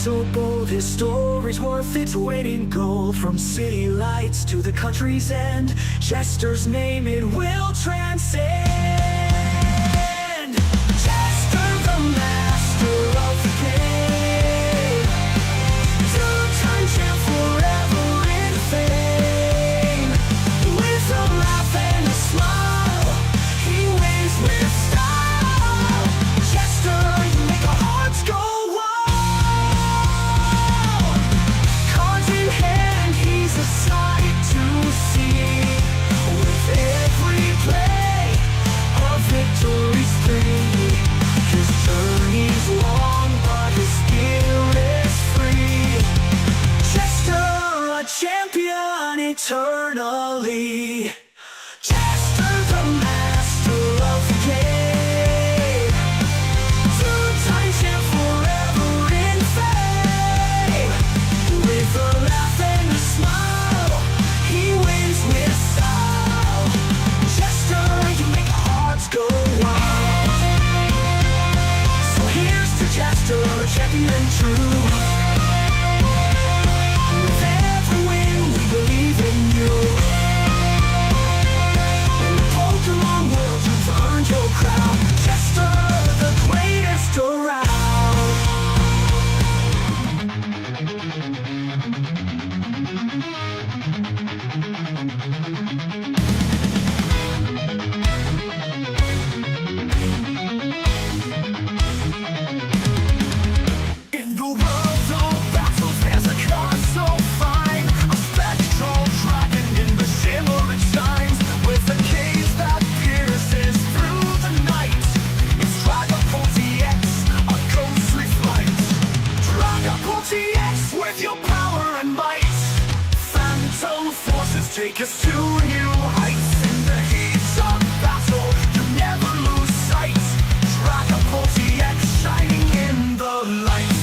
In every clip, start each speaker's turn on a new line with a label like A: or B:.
A: so bold, his story's worth its weight in gold. From city lights to the country's end, Jester's name it will transcend. Jester, the master of the game, two-time champ forever in fame. With a laugh and a smile, he wins with style. Jester, you make our hearts go wild. Cards in hand, he's a sight to see. With every play, a victory's free. His journey's long, but his skill is free. Jester, a champion eternally. Jester, the master of the game, two-time champ forever in fame. With a laugh and a smile, he wins with style. Jester, you make hearts go wild. So here's to Jester, champion true. With every win, we believe in you. In the Pokémon world, you've earned your crown. Jester, the greatest around. In the world of battles, there's a card so fine, a spectral dragon in the shimmer it shines, with a gaze that pierces through the night. It's Dragapult EX, a ghostly flight. Dragapult EX, with your power and might, phantom forces take us to new heights. In the heat of battle, you never lose sight. Dragapult EX, shining in the light.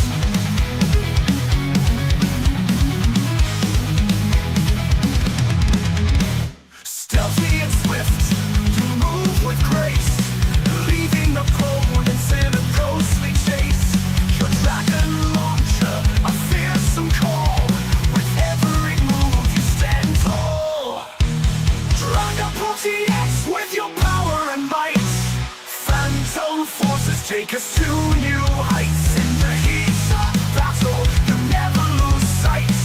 A: Stealthy and swift, you move with grace, leaving opponents in a ghostly chase. Your dragon launcher, a fearsome call, with every move you stand tall. Dragapult EX, with your power and might, phantom forces take us to new heights. In the heat of battle, you never lose sight.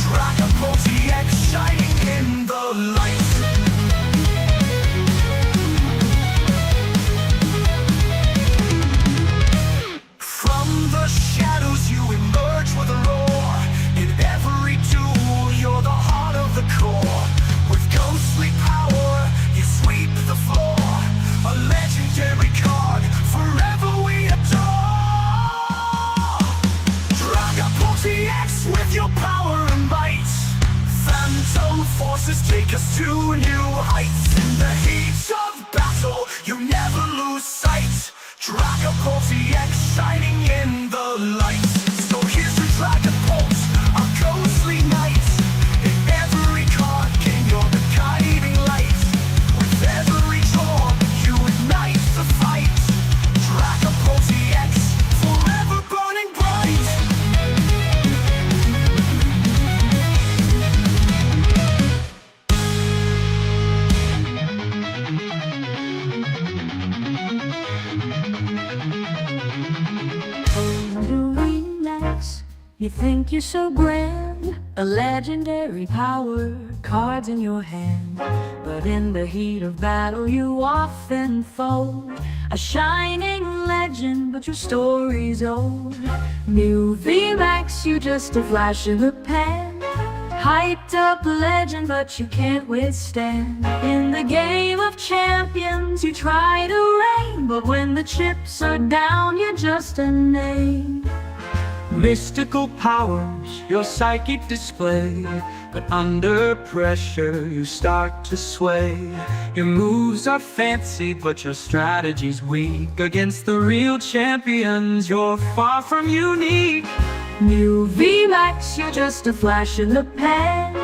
A: Dragapult EX, shining in the light. From the shadows you emerge with a roar. In every duel you're the heart of the core. With ghostly power you sweep the floor. A legendary card forever we adore. Dragapult EX, with your power and might, phantom forces take us to new heights. In the heat of battle you never lose sight. Dragapult EX, shining in the light. So here's to Dragapult, a ghostly knight. In every card game you're the guiding light. With every draw you ignite the fight. Dragapult EX, forever burning bright. You think you're so grand, a legendary power, cards in your hand. But in the heat of battle you often fold. A shining legend, but your story's old. New VMAX, you just a flash in the pan. Hyped up legend, but you can't withstand. In the game of champions you try to reign, but when the chips are down you're just a name. Mystical powers, your psychic display, but under pressure you start to sway. Your moves are fancy, but your strategy's weak. Against the real champions, you're far from unique. New VMAX, you're just a flash in the pan.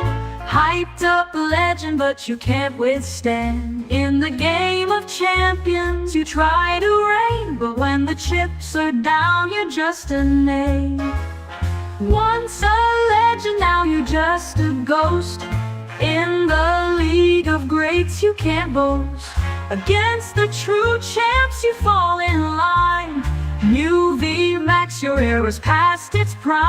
A: Hyped up legend, but you can't withstand. In the game of champions, you try to reign, but when the chips are down, you're just a name. Once a legend, now you're just a ghost. In the league of greats you can't boast. Against the true champs you fall in line. New VMAX, your era's past its prime.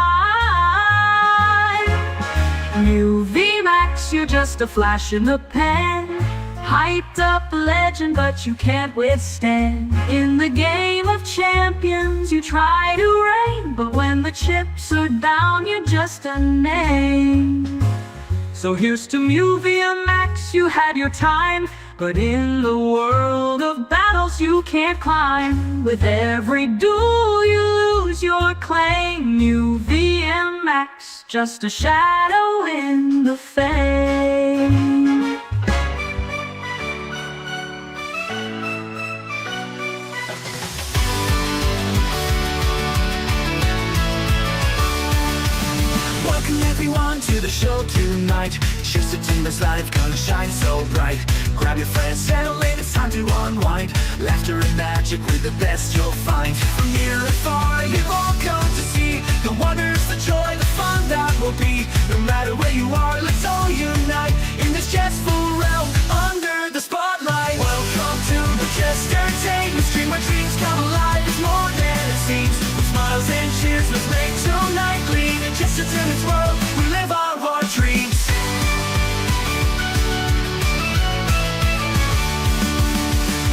A: New VMAX, you're just a flash in the pan. Hyped up legend, but you can't withstand. In the game of champions, you try to reign, but when the chips are down, you're just a name. So here's to Mew VMAX, you had your time, but in the world of battles you can't climb. With every duel you lose your claim. New VMAX, just a shadow in the fame.
B: Welcome everyone to the show tonight. Jester Timber's life gonna shine so bright. Grab your friends, settle in, it's time to unwind. Laughter and magic with the best you'll find. From near and far, you've all come to see the wonders, the joy, the fun that will be. No matter where you are, let's all unite in this jestful realm under the spotlight. Welcome to the Jester Stream, where dreams come alive. It's more than it seems. With smiles and cheers, let's make tonight gleam. In Jester Timber's world, we live our dreams.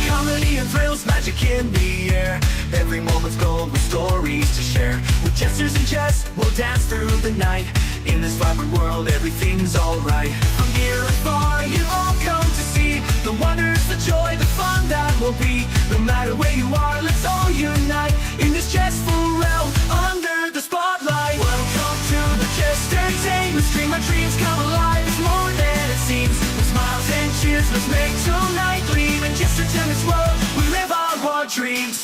B: Comedy and thrills, magic in the air. Every moment's gold with stories to share. With jesters and jest, we'll dance through the night. In this vibrant world, everything's alright. From near and far, you all come to see the wonders, the joy, the fun that will be. No matter where you are, let's all unite in this jestful realm under the spotlight. Welcome to the Jester Stream, our dreams come alive. It's more than it seems. With smiles and cheers, let's make tonight gleam. In Jester Timber's world, we live our dreams.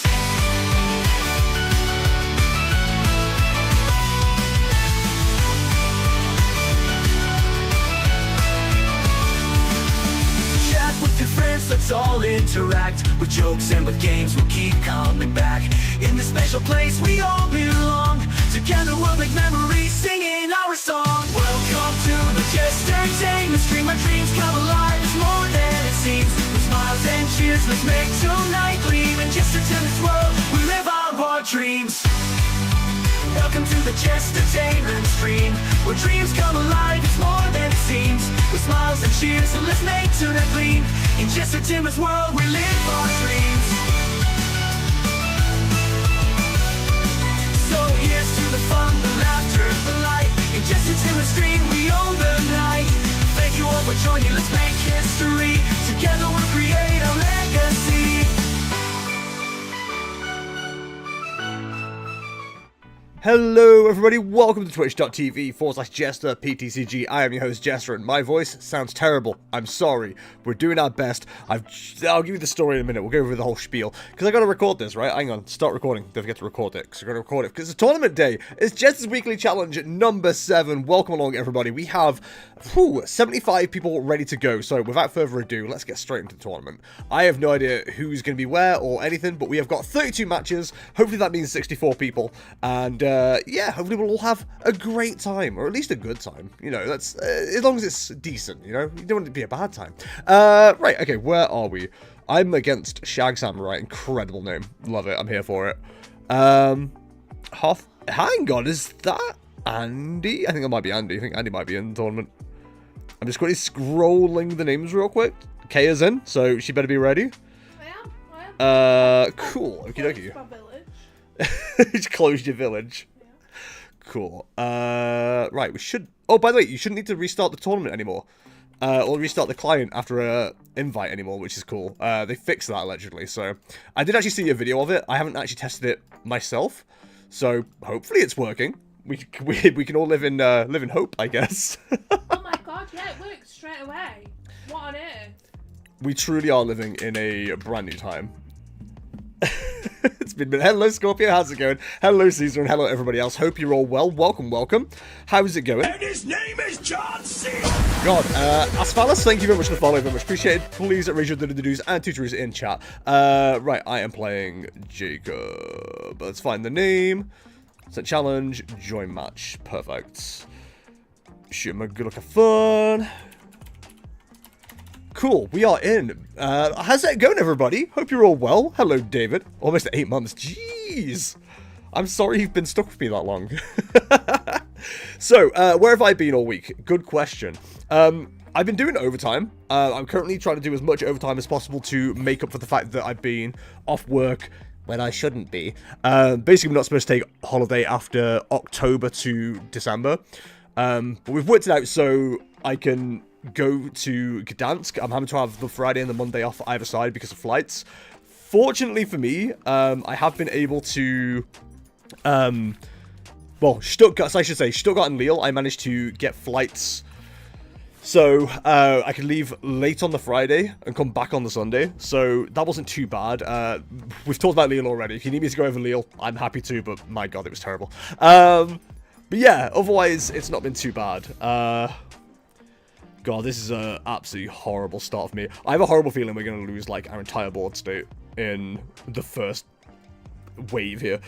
B: With your friends, let's all interact. With jokes and with games, we'll keep coming back. In this special place, we all belong. Together we'll make memories, singing our song. Welcome to the Jester Stream, our dreams come alive. It's more than it seems. With smiles and cheers, let's make tonight gleam. In Jester Timber's world, we live our dreams. Welcome to the Jester Stream, where dreams come alive. It's more than it seems. With smiles and cheers, so let's make tonight gleam. In Jester Timber's world, we live our dreams. So here's to the fun, the laughter, the light. In Jester Timber's Stream, we own the night. Thank you all for joining, let's make history. Together we'll create a legacy.
C: Hello everybody, welcome to twitch.tv/Jester PTCG. I am your host Jester, and my voice sounds terrible. I'm sorry. We're doing our best. I'll give you the story in a minute. We'll go over the whole spiel. Because I gotta record this, right? Hang on, start recording. Don't forget to record it, because I gotta record it. Because it's tournament day. It's Jester's Weekly Challenge number 7. Welcome along everybody. We have 75 people ready to go. So without further ado, let's get straight into the tournament. I have no idea who's going to be where or anything, but we have got 32 matches. Hopefully that means 64 people. And yeah, hopefully we'll all have a great time, or at least a good time. You know, that's as long as it's decent, you know? You don't want it to be a bad time. Right, okay, where are we? I'm against Shag Samurai. Incredible name. Love it. I'm here for it. Hang on, is that Andy? I think that might be Andy. I think Andy might be in the tournament. I'm just quickly scrolling the names real quick. Kaya's in, so she better be ready.
D: I am.
C: Cool. Okie dokie.
D: My village.
C: Just closed your village.
D: Yeah.
C: Cool. Right, we should... Oh, by the way, you shouldn't need to restart the tournament anymore. Or restart the client after a invite anymore, which is cool. They fixed that, allegedly, so... I did actually see a video of it. I haven't actually tested it myself. So, hopefully it's working. We can all live in hope, I guess.
D: Oh my god, yeah, it works straight away. What on earth?
C: We truly are living in a brand new time. It's been hello Scorpio, how's it going? Hello Caesar, and hello everybody else. Hope you're all well. Welcome. How's it going?
B: And his name is John C.
C: God, Asphalis, thank you very much for the follow, very much appreciated. Please raise your do's and tutors in chat. Right, I am playing Jacob. Let's find the name. Set challenge, join match. Perfect. Shoot, my good luck of fun. Cool, we are in. How's that going, everybody? Hope you're all well. Hello, David. Almost 8 months. Jeez. I'm sorry you've been stuck with me that long. So, where have I been all week? Good question. I've been doing overtime. I'm currently trying to do as much overtime as possible to make up for the fact that I've been off work when I shouldn't be. Basically, we're not supposed to take holiday after October to December. But we've worked it out so I can go to Gdansk. I'm having to have the Friday and the Monday off either side because of flights. Fortunately for me, I have been able to... well, Stuttgart, so I should say, Stuttgart and Lille, I managed to get flights... So, I could leave late on the Friday and come back on the Sunday. So, that wasn't too bad. We've talked about Lille already. If you need me to go over Lille, I'm happy to, but my god, it was terrible. But yeah, otherwise, it's not been too bad. God, this is an absolutely horrible start for me. I have a horrible feeling we're going to lose, like, our entire board state in the first wave here.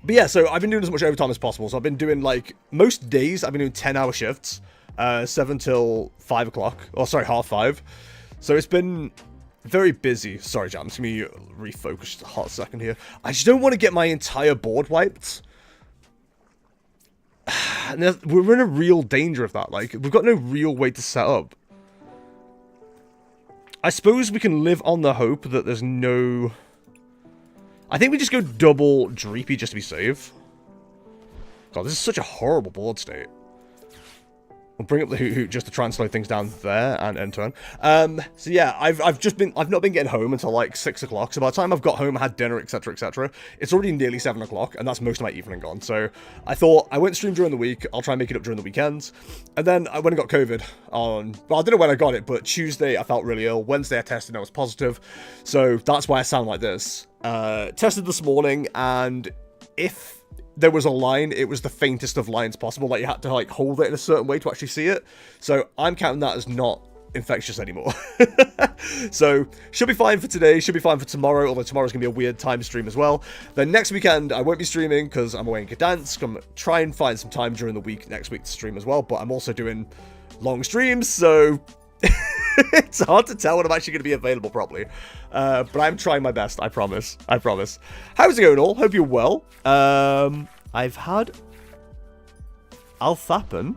C: But yeah, so I've been doing as much overtime as possible. So I've been doing, like, most days I've been doing 10-hour shifts, 7 till 5 o'clock. Oh, sorry, half 5. So it's been very busy. Sorry, Jam, let me refocus just a hot second here. I just don't want to get my entire board wiped. We're in a real danger of that. Like, we've got no real way to set up. I suppose we can live on the hope that there's no... I think we just go double Dreepy just to be safe. God, this is such a horrible board state. We'll bring up the Hoot Hoot just to try and slow things down there and end turn. So yeah, I've not been getting home until like 6 o'clock. So by the time I've got home, I had dinner, etc, etc. It's already nearly 7 o'clock, and that's most of my evening gone. So I thought I won't stream during the week. I'll try and make it up during the weekends. And then I went and got COVID on, well, I don't know when I got it, but Tuesday I felt really ill. Wednesday I tested and I was positive. So that's why I sound like this. Tested this morning, and if there was a line, it was the faintest of lines possible. Like, you had to, like, hold it in a certain way to actually see it. So I'm counting that as not infectious anymore. So should be fine for today, should be fine for tomorrow, although tomorrow's gonna be a weird time stream as well. Then next weekend I won't be streaming because I'm away in Gdansk. I'm try and find some time during the week next week to stream as well, but I'm also doing long streams, so it's hard to tell when I'm actually going to be available properly. But I'm trying my best, I promise. I promise. How's it going all? Hope you're well. I've had Althappen.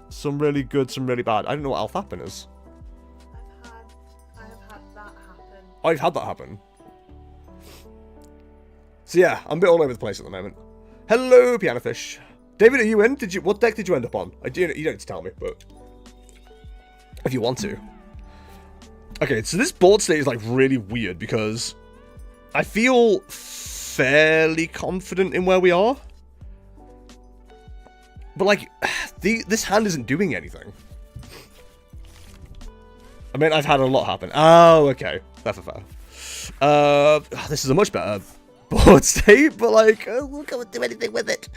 C: Some really good, some really bad. I don't know what Althappen is.
D: I have had that happen.
C: Oh, you've had that happen. So yeah, I'm a bit all over the place at the moment. Hello, Pianofish. David, are you in? What deck did you end up on? You don't need to tell me, but if you want to. Okay, so this board state is like really weird because I feel fairly confident in where we are. But like, this hand isn't doing anything. I mean, I've had a lot happen. Oh, okay. Fair. This is a much better board state, but like, we can't do anything with it.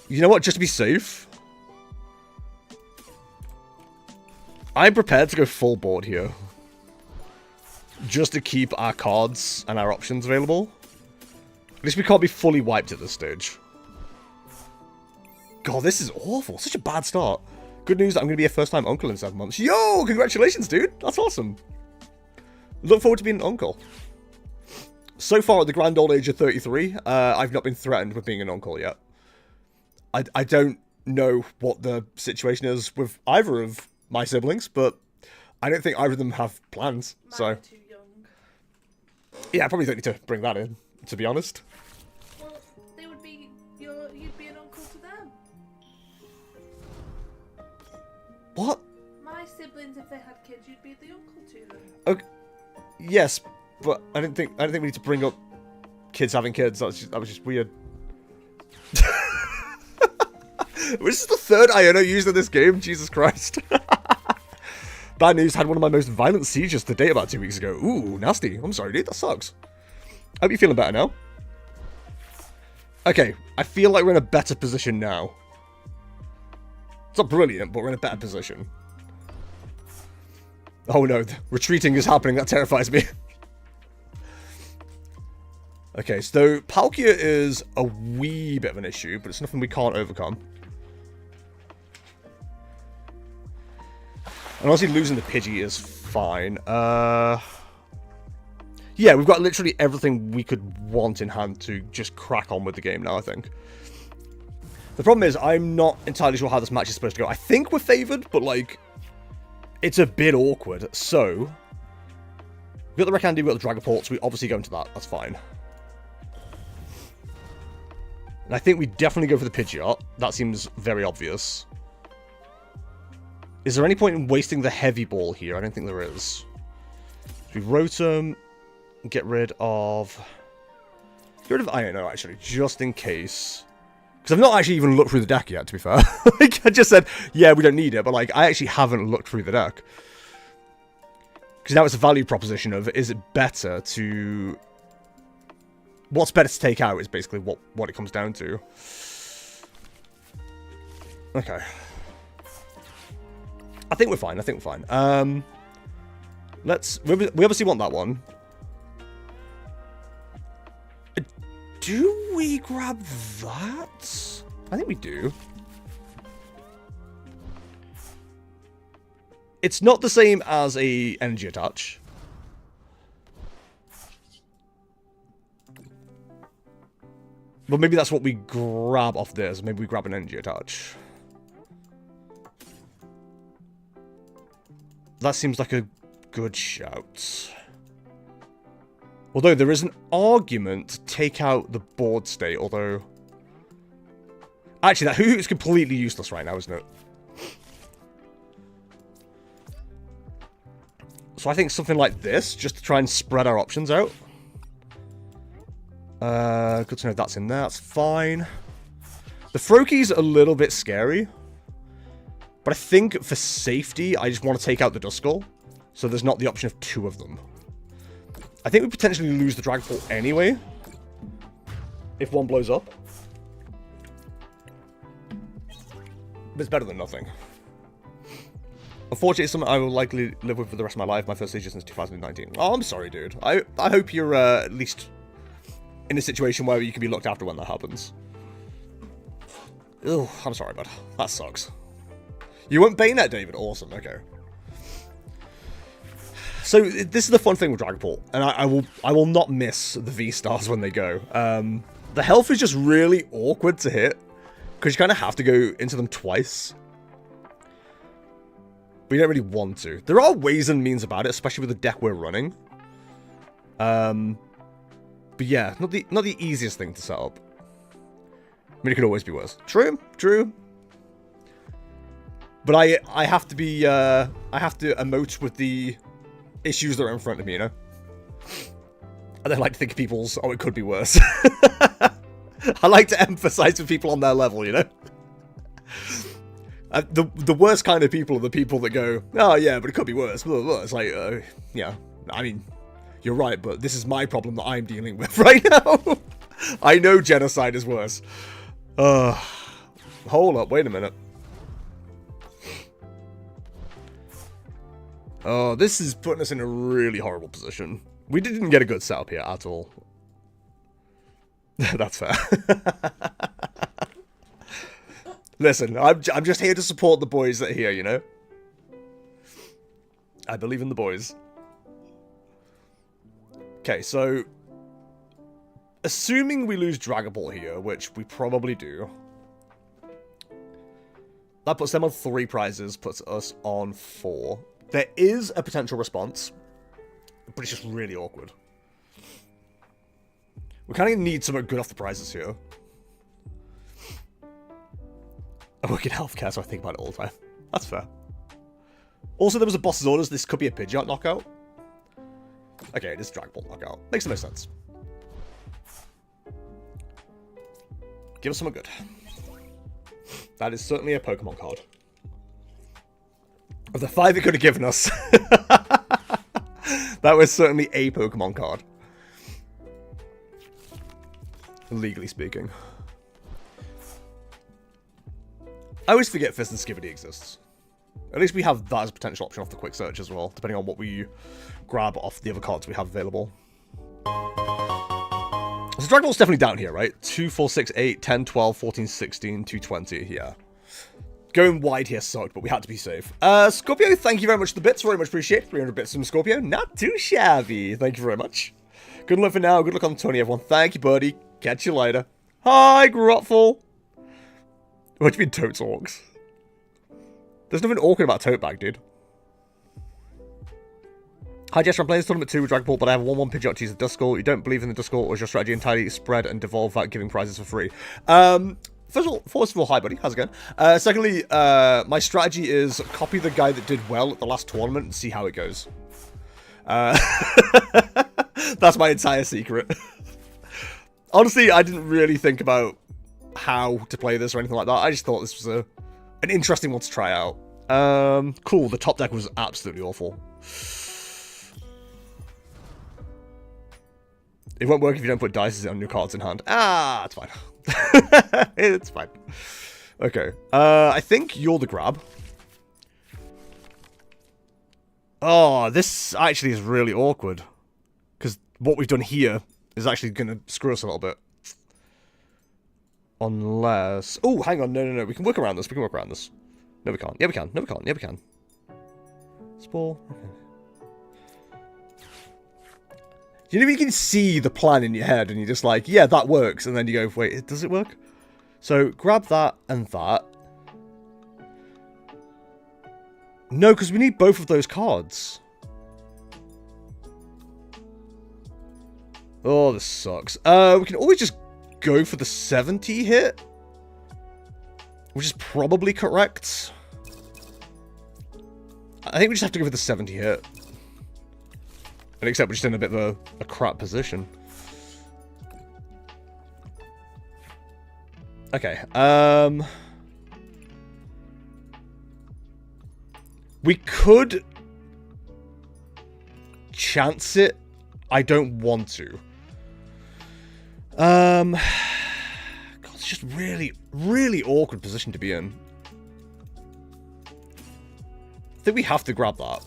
C: You know what? Just to be safe, I'm prepared to go full board here. Just to keep our cards and our options available. At least we can't be fully wiped at this stage. God, this is awful. Such a bad start. Good news, I'm going to be a first-time uncle in 7 months. Yo, congratulations, dude. That's awesome. Look forward to being an uncle. So far, at the grand old age of 33, I've not been threatened with being an uncle yet. I don't know what the situation is with either of my siblings, but I don't think either of them have plans.
D: Mine
C: so
D: are too young.
C: Yeah, I probably don't need to bring that in, to be honest.
D: Well, they would be you'd be an uncle to them.
C: What?
D: My siblings, if they had kids, you'd be the uncle to them.
C: Okay. Yes, but I don't think we need to bring up kids having kids. That was just weird. This is the third Iono used in this game. Jesus Christ. Bad news, had one of my most violent sieges to date about 2 weeks ago. Ooh, nasty. I'm sorry, dude. That sucks. Hope you're feeling better now. Okay, I feel like we're in a better position now. It's not brilliant, but we're in a better position. Oh no, retreating is happening. That terrifies me. Okay, so Palkia is a wee bit of an issue, but it's nothing we can't overcome. And honestly, losing the Pidgey is fine. Yeah, we've got literally everything we could want in hand to just crack on with the game now, I think. The problem is, I'm not entirely sure how this match is supposed to go. I think we're favored, but, like, it's a bit awkward. So, we've got the Recandi, we've got the Dragapult, so we obviously go into that. That's fine. And I think we definitely go for the Pidgeot. That seems very obvious. Is there any point in wasting the heavy ball here? I don't think there is. We Rotom, get rid of... Get rid of Iono, actually, just in case. Because I've not actually even looked through the deck yet, to be fair. Like, I just said, yeah, we don't need it, but, like, I actually haven't looked through the deck. Because now it's a value proposition of, is it better to... What's better to take out is basically what it comes down to. Okay. I think we're fine. I think we're fine. We obviously want that one. Do we grab that? I think we do. It's not the same as a energy attach. But maybe that's what we grab off this. Maybe we grab an energy attach. That seems like a good shout. Although there is an argument to take out the board state, although... Actually, that Hoo-Hoo is completely useless right now, isn't it? So I think something like this, just to try and spread our options out. Good to know that's in there, that's fine. The Froakie's a little bit scary. But I think for safety, I just want to take out the Duskull. So there's not the option of two of them. I think we potentially lose the Dragapult anyway. If one blows up. But it's better than nothing. Unfortunately, it's something I will likely live with for the rest of my life. My first Legion since 2019. Oh, I'm sorry, dude. I hope you're at least in a situation where you can be looked after when that happens. Ugh, I'm sorry, bud. That sucks. You went Bayonet, David. Awesome. Okay. So this is the fun thing with Dragapult, and I will not miss the V-stars when they go. The health is just really awkward to hit because you kind of have to go into them twice. But you don't really want to. There are ways and means about it, especially with the deck we're running. But yeah, not the easiest thing to set up. I mean, it could always be worse. True, true. But I have to be I have to emote with the issues that are in front of me, you know? I don't like to think of people's, oh, it could be worse. I like to emphasize with people on their level, you know? The worst kind of people are the people that go, oh yeah, but it could be worse. Blah, blah, blah. It's like, yeah, I mean, you're right, but this is my problem that I'm dealing with right now. I know genocide is worse. Hold up, wait a minute. Oh, this is putting us in a really horrible position. We didn't get a good setup here at all. That's fair. Listen, I'm just here to support the boys that are here, you know? I believe in the boys. Okay, so... Assuming we lose Dragapult here, which we probably do. That puts them on 3 prizes, puts us on 4. There is a potential response, but it's just really awkward. We kind of need something good off the prizes here. I work in healthcare, so I think about it all the time. That's fair. Also, there was a boss's orders. This could be a Pidgeot knockout. Okay, it is Dragapult knockout. Makes the most sense. Give us something good. That is certainly a Pokemon card. Of the 5 it could have given us, that was certainly a Pokemon card. Legally speaking. I always forget Fist and Skivity exists. At least we have that as a potential option off the quick search as well, depending on what we grab off the other cards we have available. So Dragapult's definitely down here, right? 2, 4, 6, 8, 10, 12, 14, 16, 220. Yeah. Going wide here sucked, but we had to be safe. Scorpio, thank you very much for the bits. Very much appreciate 300 bits from Scorpio. Not too shabby. Thank you very much. Good luck for now. Good luck on the 20, everyone. Thank you, buddy. Catch you later. Hi, Grotful. What do you mean, totes orcs? There's nothing awkward about tote bag, dude. Hi, Jester. I'm playing this tournament 2 with Dragapult, but I have a 1-1 Pidgeot to use the Duskull. You don't believe in the Duskull, or is your strategy entirely spread and devolve without giving prizes for free? First of all, hi, buddy. How's it going? Secondly, my strategy is copy the guy that did well at the last tournament and see how it goes. That's my entire secret. Honestly, I didn't really think about how to play this or anything like that. I just thought this was an interesting one to try out. Cool. The top deck was absolutely awful. It won't work if you don't put dice on your cards in hand. Ah, it's fine. It's fine. Okay. I think you're the grab. Oh, this actually is really awkward. Because what we've done here is actually going to screw us a little bit. Unless... Oh, hang on. No. We can work around this. No, we can't. Yeah, we can. No, we can't. Yeah, we can. Spore. Okay. You know, you can see the plan in your head, and you're just like, yeah, that works. And then you go, wait, does it work? So, grab that and that. No, because we need both of those cards. Oh, this sucks. We can always just go for the 70 hit. Which is probably correct. I think we just have to go for the 70 hit. And except we're just in a bit of a crap position. Okay, we could chance it. I don't want to. God, it's just really awkward position to be in. I think we have to grab that.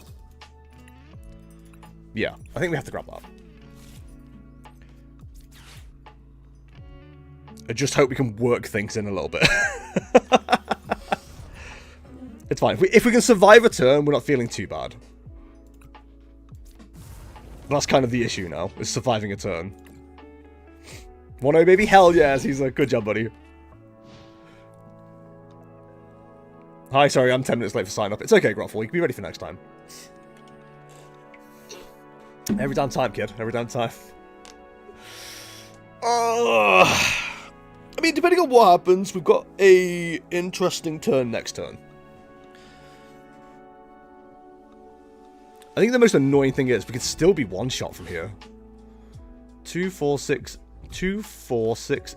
C: Yeah, I think we have to grab that. I just hope we can work things in a little bit. It's fine. If we can survive a turn, we're not feeling too bad. That's kind of the issue now, is surviving a turn. 1-0, baby? Hell yes, he's like, good job, buddy. Hi, sorry, I'm 10 minutes late for sign up. It's okay, Grotful, you can be ready for next time. Every damn time, kid. Every damn time. I mean, depending on what happens, we've got a interesting turn next turn. I think the most annoying thing is we could still be one shot from here. 2, 4, 6,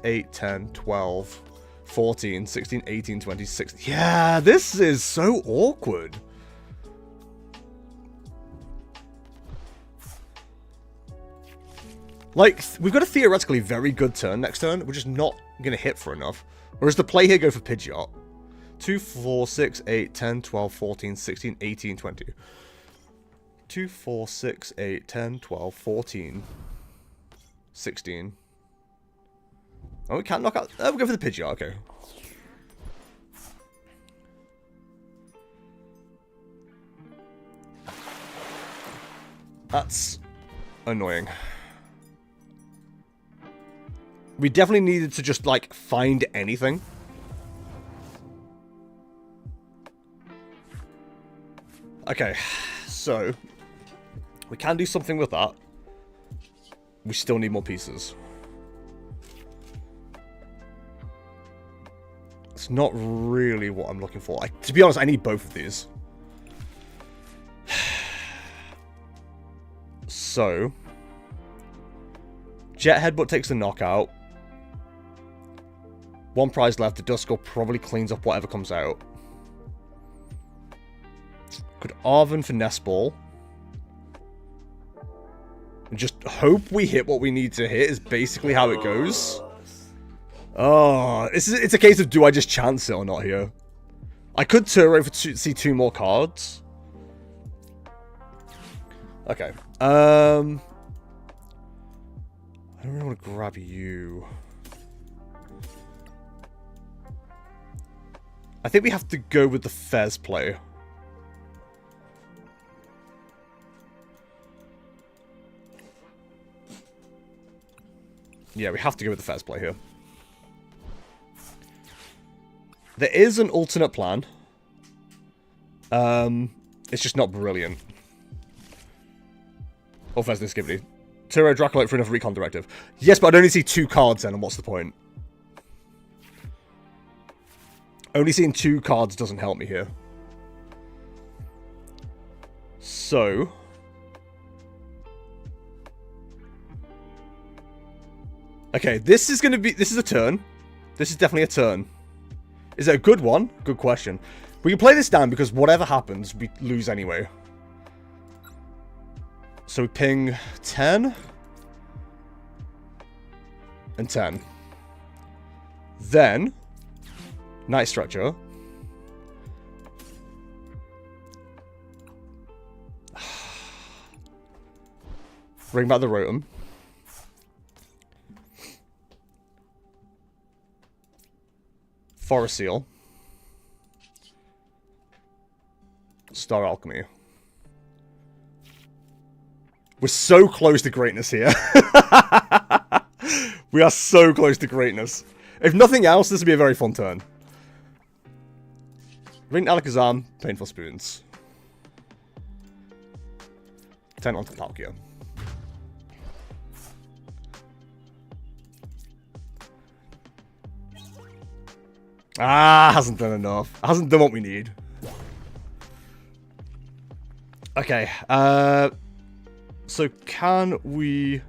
C: 8, 10, 12, 14, 16, 18, 20, 6. Yeah, this is so awkward. Like, we've got a theoretically very good turn next turn. We're just not going to hit for enough. Whereas the play here go for Pidgeot. 2, 4, 6, 8, 10, 12, 14, 16, 18, 20. 2, 4, 6, 8, 10, 12, 14, 16. Oh, we can't knock out... Oh, we'll go for the Pidgeot, okay. That's annoying. We definitely needed to just, like, find anything. Okay, so... we can do something with that. We still need more pieces. It's not really what I'm looking for. To be honest, I need both of these. So... Jet Headbutt takes the knockout. One prize left. The Duskull probably cleans up whatever comes out. Could Arven Finesse Ball. And just hope we hit what we need to hit is basically how it goes. Oh, it's a case of do I just chance it or not here. I could Turo for see 2 more cards. Okay. I don't really want to grab you. I think we have to go with the Fez play. Yeah, we have to go with the Fez play here. There is an alternate plan. It's just not brilliant. Or Fez this Skibidi. Turo Dracapult for enough recon directive. Yes, but I'd only see 2 cards then, and what's the point? Only seeing 2 cards doesn't help me here. So... okay, this is gonna be... this is a turn. This is definitely a turn. Is it a good one? Good question. We can play this down because whatever happens, we lose anyway. So we ping 10. And 10. Then... Night Structure. Bring back the Rotom. Forest Seal. Star Alchemy. We're so close to greatness here. We are so close to greatness. If nothing else, this would be a very fun turn. Ring Alakazam, Painful Spoons. 10 onto Palkia. Ah, hasn't done enough. Hasn't done what we need. Okay, so can we...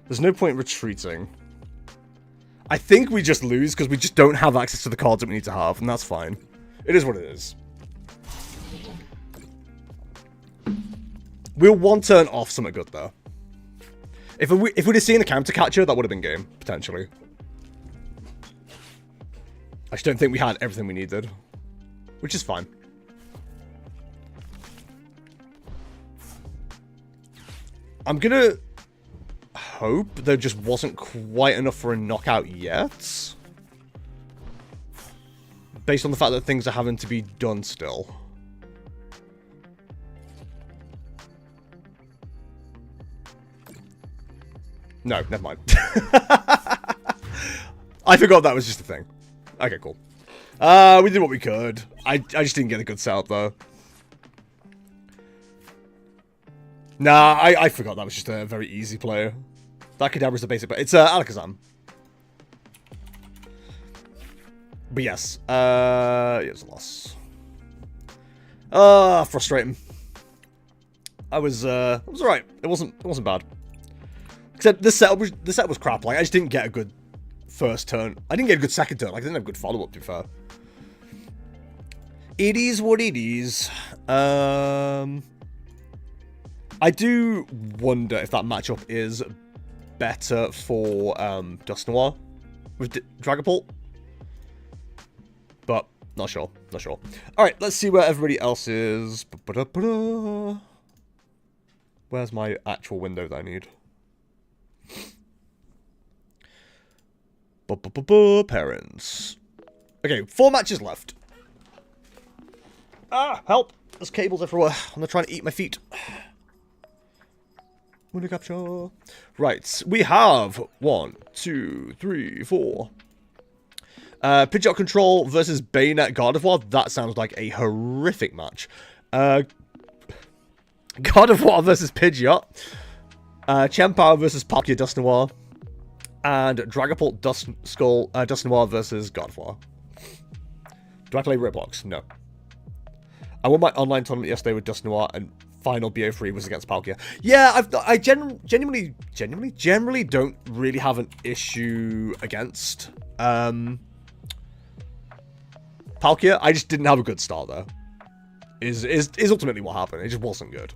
C: there's no point retreating. I think we just lose because we just don't have access to the cards that we need to have, and that's fine. It is what it is. We're 1 turn off something good there. If we'd have seen a counter catcher, that would have been game, potentially. I just don't think we had everything we needed. Which is fine. I'm gonna hope there just wasn't quite enough for a knockout yet. Based on the fact that things are having to be done still. No, never mind. I forgot that was just a thing. Okay, cool. We did what we could. I just didn't get a good setup, though. Nah, I forgot that was just a very easy play. That Kadabra's the basic, but it's Alakazam. But yes, it was a loss. Frustrating. It was alright. It wasn't bad. Except this set was crap. Like I just didn't get a good first turn. I didn't get a good second turn. Like I didn't have a good follow up. To be fair, it is what it is. I do wonder if that matchup is better for Dusknoir with Dragapult. But, not sure. Not sure. Alright, let's see where everybody else is. Where's my actual window that I need? Parents. Okay, 4 matches left. Ah, help! There's cables everywhere. I'm trying to eat my feet. Window capture. Right, we have 1, 2, 3, 4. Pidgeot Control versus Bayonet Gardevoir. That sounds like a horrific match. Gardevoir versus Pidgeot. Chempower versus Palkia Dusknoir. And Dragapult Dusknoir versus Gardevoir. Do I play Roblox? No. I won my online tournament yesterday with Dusknoir and final BO3 was against Palkia. Yeah, I genuinely don't really have an issue against Palkia. I just didn't have a good start there. Is ultimately what happened. It just wasn't good.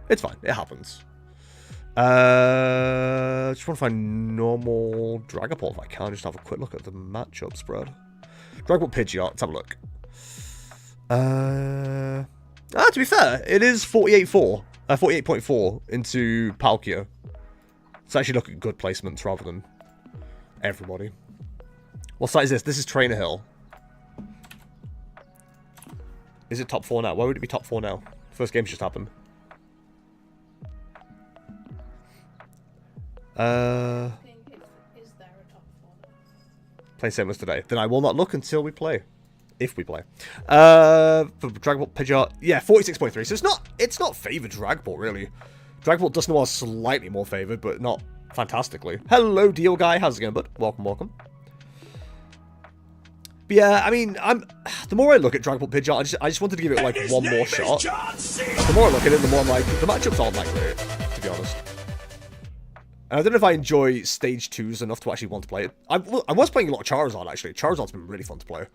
C: It's fine. It happens. Just want to find normal Dragapult if I can. Just have a quick look at the matchup spread. Dragapult Pidgeot. Let's have a look. To be fair, it is 48.4 into Palkia. Let's actually look at good placements rather than everybody. What site is this? This is Trainer Hill. Is it top 4 now? Why would it be top 4 now? First game's just happened.
D: I think is there a top 4?
C: Play same as today. Then I will not look until we play. If we play. For Dragapult Pidgeot, yeah, 46.3. So it's not favoured Dragapult, really. Dragapult Dust Noir is slightly more favoured, but not fantastically. Hello, Deal Guy. How's it going, bud? Welcome, welcome. But yeah, I mean, the more I look at Dragapult Pidgeot, I just wanted to give it, like, one more shot. The more I look at it, the more I'm like, the matchups aren't that great, to be honest. And I don't know if I enjoy Stage 2s enough to actually want to play it. I was playing a lot of Charizard, actually. Charizard's been really fun to play.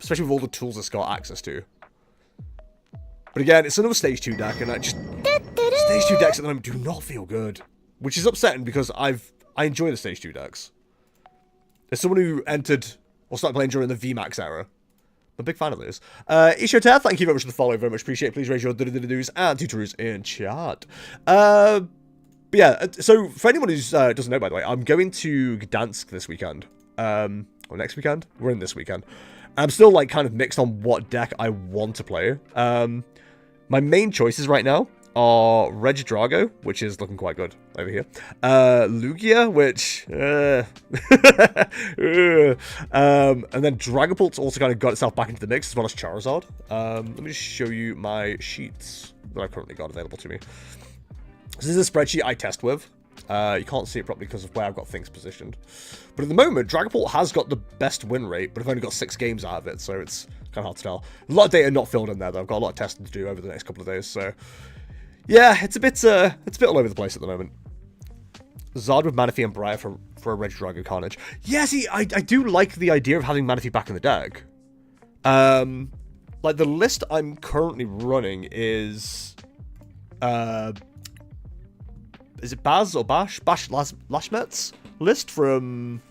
C: Especially with all the tools it's got access to. But again, it's another Stage 2 deck, and Stage 2 decks at the moment do not feel good. Which is upsetting, because I enjoy the Stage 2 decks. As someone who entered, or started playing during the VMAX era, I'm a big fan of this. Ishoter, thank you very much for the follow, very much appreciate it. Please raise your do-do-do-dos and tutorus in chat. But yeah, so for anyone who doesn't know, by the way, I'm going to Gdansk this weekend. Or next weekend? We're in this weekend. I'm still, like, kind of mixed on what deck I want to play. My main choices right now are Regidrago, which is looking quite good over here. Lugia, which... and then Dragapult's also kind of got itself back into the mix, as well as Charizard. Let me just show you my sheets that I've currently got available to me. So this is a spreadsheet I test with. You can't see it properly because of where I've got things positioned. But at the moment, Dragapult has got the best win rate, but I've only got 6 games out of it, so it's kind of hard to tell. A lot of data not filled in there, though. I've got a lot of testing to do over the next couple of days, so... Yeah, it's a bit all over the place at the moment. Zard with Manaphy and Briar for a Regidrago Carnage. Yeah, see, I do like the idea of having Manaphy back in the deck. Like, the list I'm currently running is... Is it Baz or Bash? Bash Lashmet's list from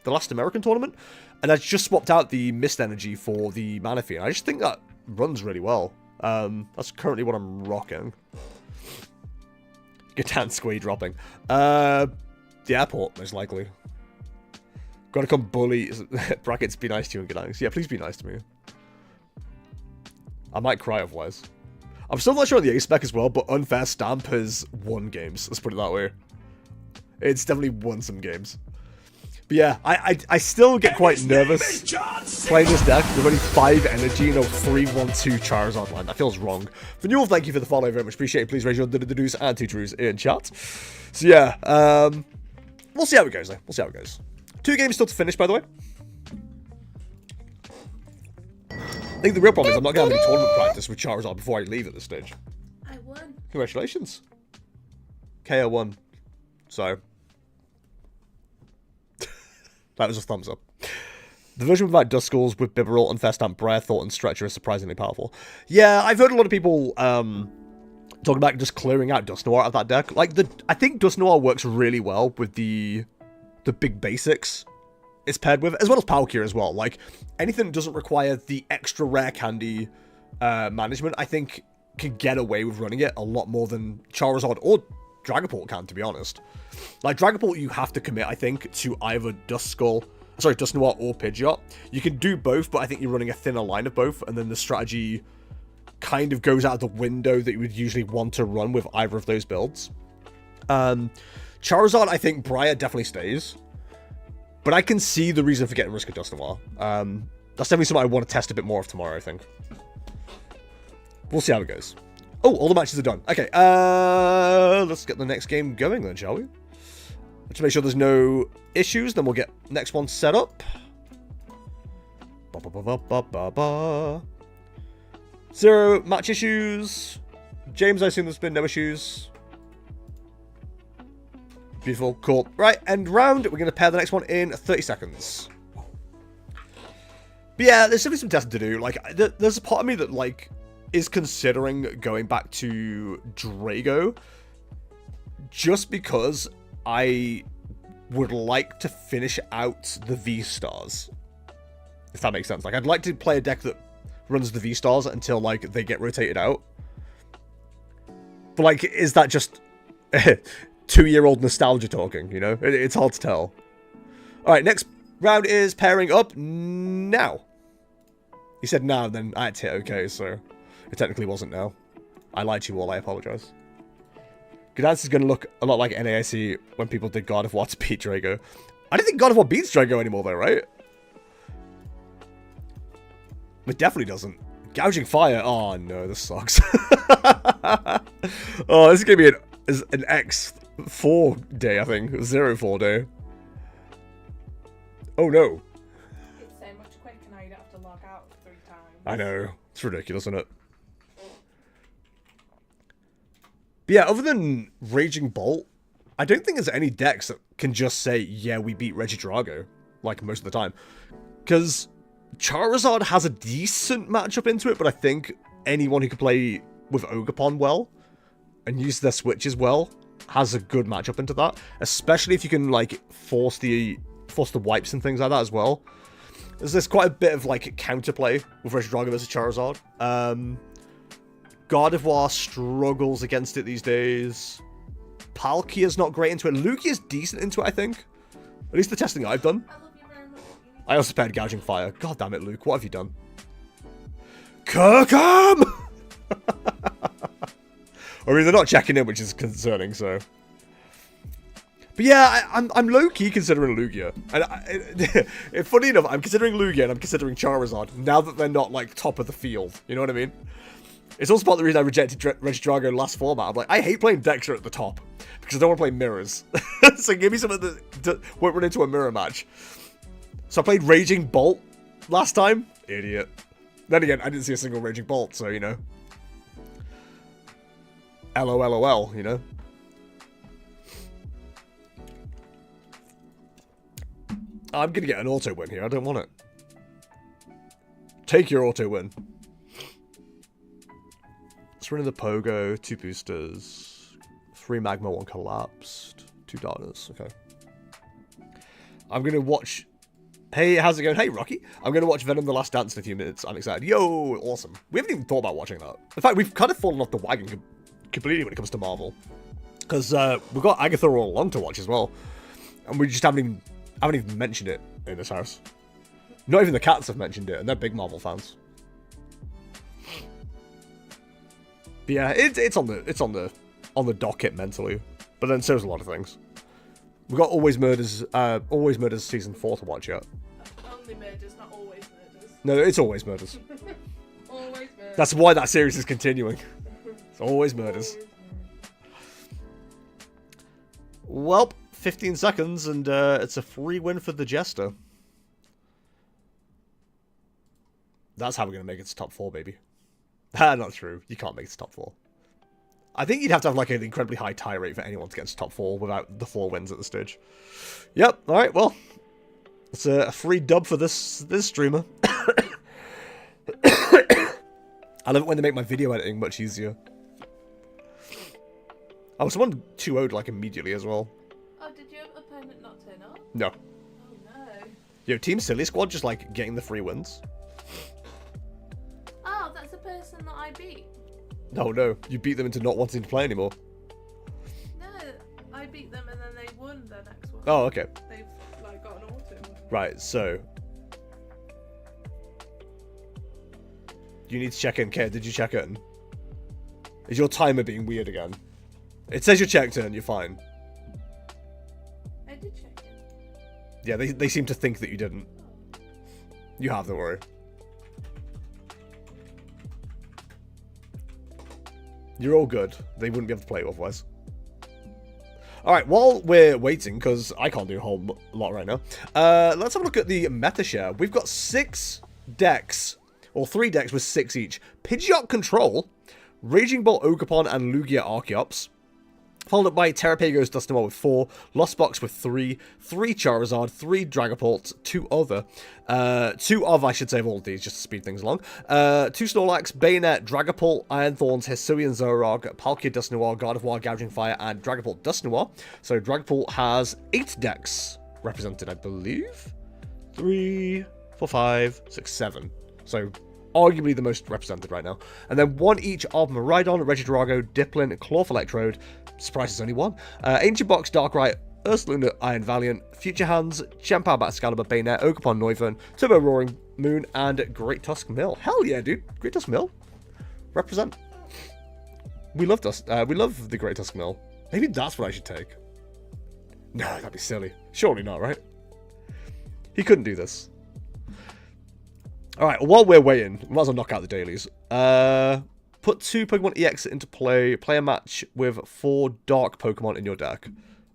C: the last American tournament. And I just swapped out the Mist Energy for the Manaphy. And I just think that runs really well. That's currently what I'm rocking. Gatan Squee dropping. The airport, most likely. Gotta come bully. Brackets, be nice to you and Gdansk. Yeah, please be nice to me. I might cry otherwise. I'm still not sure on the A-Spec as well, but Unfair Stamp has won games. Let's put it that way. It's definitely won some games. But yeah, I still get quite nervous playing this deck with only 5 energy and a 3-1-2 Charizard line. That feels wrong. For Newell, thank you for the follow, very much appreciate it. Please raise your do-do-do's and tutorus in chat. So yeah, we'll see how it goes though. We'll see how it goes. 2 games still to finish, by the way. I think the real problem is I'm not going to have any tournament practice with Charizard before I leave at this stage.
D: I won.
C: Congratulations. KO won. So... that was a thumbs up. The version without Duskulls with Bibarel, Unfair Stamp, Briar, Thought, and Stretcher is surprisingly powerful. Yeah, I've heard a lot of people talking about just clearing out Dust Noir out of that deck. Like, I think Dust Noir works really well with the big basics it's paired with, as well as Palkia as well. Like, anything that doesn't require the extra rare candy management, I think, can get away with running it a lot more than Charizard or Dragapult can, to be honest. Like, Dragapult, you have to commit, I think, to either Dust Noir or Pidgeot. You can do both, but I think you're running a thinner line of both, and then the strategy kind of goes out of the window that you would usually want to run with either of those builds. Charizard, I think Briar definitely stays. But I can see the reason for getting Risk of Dust Noir. That's definitely something I want to test a bit more of tomorrow, I think. We'll see how it goes. Oh, all the matches are done. Okay, let's get the next game going then, shall we? Let's make sure there's no issues, then we'll get next one set up. 0 match issues. James, I assume there's been no issues. Beautiful, cool. Right, end round. We're going to pair the next one in 30 seconds. But yeah, there's definitely some testing to do. Like, there's a part of me that, like, is considering going back to Drago. Just because I would like to finish out the V-Stars. If that makes sense. Like, I'd like to play a deck that runs the V-Stars until, like, they get rotated out. But, like, is that just 2-year-old nostalgia talking, you know? It's hard to tell. Alright, next round is pairing up now. He said now, then I had to hit okay, so it technically wasn't now. I lied to you all, I apologize. Gdansk is going to look a lot like NAIC when people did God of War to beat Drago. I don't think God of War beats Drago anymore though, right? It definitely doesn't. Gouging Fire. Oh no, this sucks. Oh, this is going to be an X4 day, I think. 0-4 day. Oh no.
D: It's so much quicker now, you don't have to log out 3 times.
C: I know. It's ridiculous, isn't it? But yeah, other than Raging Bolt, I don't think there's any decks that can just say, yeah, we beat Regidrago, like most of the time. Because Charizard has a decent matchup into it, but I think anyone who can play with Ogerpon well and use their switches well has a good matchup into that. Especially if you can, like, force the wipes and things like that as well. There's quite a bit of, like, counterplay with Regidrago versus Charizard. God of War struggles against it these days. Palkia's not great into it. Lugia's decent into it, I think. At least the testing I've done.
D: I love you very much.
C: I also paired Gouging Fire. God damn it, Luke. What have you done? Kirkham! I mean, they're not checking in, which is concerning, so... But yeah, I'm low-key considering Lugia. And funny enough, I'm considering Lugia and I'm considering Charizard now that they're not, like, top of the field. You know what I mean? It's also part of the reason I rejected Regidrago in last format. I'm like, I hate playing Dexter at the top because I don't want to play mirrors. So give me something that won't run into a mirror match. So I played Raging Bolt last time. Idiot. Then again, I didn't see a single Raging Bolt, so, you know. LOLOL, you know. I'm going to get an auto win here. I don't want it. Take your auto win. Let's run in the Pogo, 2 boosters, 3 Magma, 1 collapsed, 2 darkness. Okay. I'm going to watch... Hey, how's it going? Hey, Rocky. I'm going to watch Venom The Last Dance in a few minutes. I'm excited. Yo, awesome. We haven't even thought about watching that. In fact, we've kind of fallen off the wagon completely when it comes to Marvel. Because we've got Agatha all along to watch as well. And we just haven't even mentioned it in this house. Not even the cats have mentioned it, and they're big Marvel fans. But yeah, it's on the docket mentally, but then so's a lot of things. We've got Always Murders season 4 to watch yet.
D: Only murders, not always murders.
C: No, it's Always Murders.
D: Always murders.
C: That's why that series is continuing. It's Always Murders. Well, 15 seconds, and it's a free win for the Jester. That's how we're gonna make it to top 4, baby. Not true. You can't make it to top 4. I think you'd have to have like an incredibly high tie rate for anyone to get to top 4 without the 4 wins at the stage. Yep. All right. Well, it's a free dub for this streamer. I love it when they make my video editing much easier. Oh, someone 2-0'd like immediately as well.
D: Oh, did your opponent not turn up?
C: No.
D: Oh no.
C: Yo, Team Silly Squad just like getting the free wins.
D: Oh, that's the person that I beat.
C: No, you beat them into not wanting to play anymore.
D: No, I beat them and then they won their next one.
C: Oh, okay.
D: They've like got an auto.
C: Right, so you need to check in. Kate, did you check in? Is your timer being weird again? It says you're checked in, you're fine.
D: I did check in.
C: Yeah, they seem to think that you didn't. You have, don't worry. You're all good. They wouldn't be able to play it otherwise. Alright, while we're waiting, because I can't do a whole lot right now, let's have a look at the meta share. We've got 6 decks, or 3 decks with 6 each. Pidgeot Control, Raging Bolt Ogerpon and Lugia Archeops, followed up by Terrapagos Dusknoir with 4, Lost Box with 3, 3 Charizard, 3 Dragapult, 2 other, 2 of, I should say, of all of these, just to speed things along, 2 Snorlax, Bayonet, Dragapult, Iron Thorns, Hisuian Zoroark, Palkia Dusknoir, God of War, Gouging Fire, and Dragapult Dusknoir. So Dragapult has 8 decks represented, I believe. 3, 4, 5, 6, 7. So arguably the most represented right now. And then 1 each of Miraidon, Regidrago, Dipplin, Clorf Electrode, Surprise, there's only one. Ancient Box, Darkrai, Ursaluna, Iron Valiant, Future Hands, Champower, Excalibur, Bayonet, Ogerpon, Noivern, Turbo Roaring Moon, and Great Tusk Mill. Hell yeah, dude. Great Tusk Mill. Represent. We love the Great Tusk Mill. Maybe that's what I should take. No, that'd be silly. Surely not, right? He couldn't do this. Alright, while we're waiting, we might as well knock out the dailies. Put 2 Pokemon EX into play. Play a match with 4 Dark Pokemon in your deck.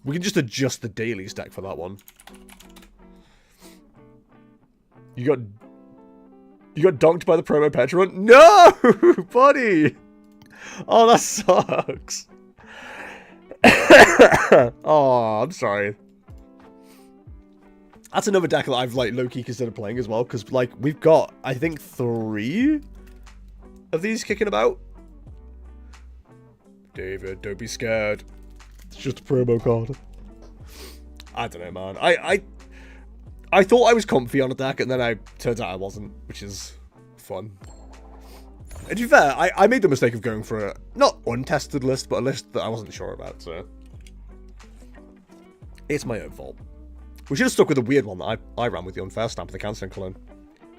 C: We can just adjust the dailies deck for that one. You got donked by the promo Petron? No, buddy. Oh, that sucks. Oh, I'm sorry. That's another deck that I've like low-key considered playing as well, because like we've got I think 3 of these kicking about. David, don't be scared. It's just a promo card. I don't know, man. I thought I was comfy on a deck, and then I turns out I wasn't, which is fun. And to be fair, I made the mistake of going for a not untested list, but a list that I wasn't sure about, so it's my own fault. We should have stuck with the weird one that I ran with the unfair stamp of the cancelling clone.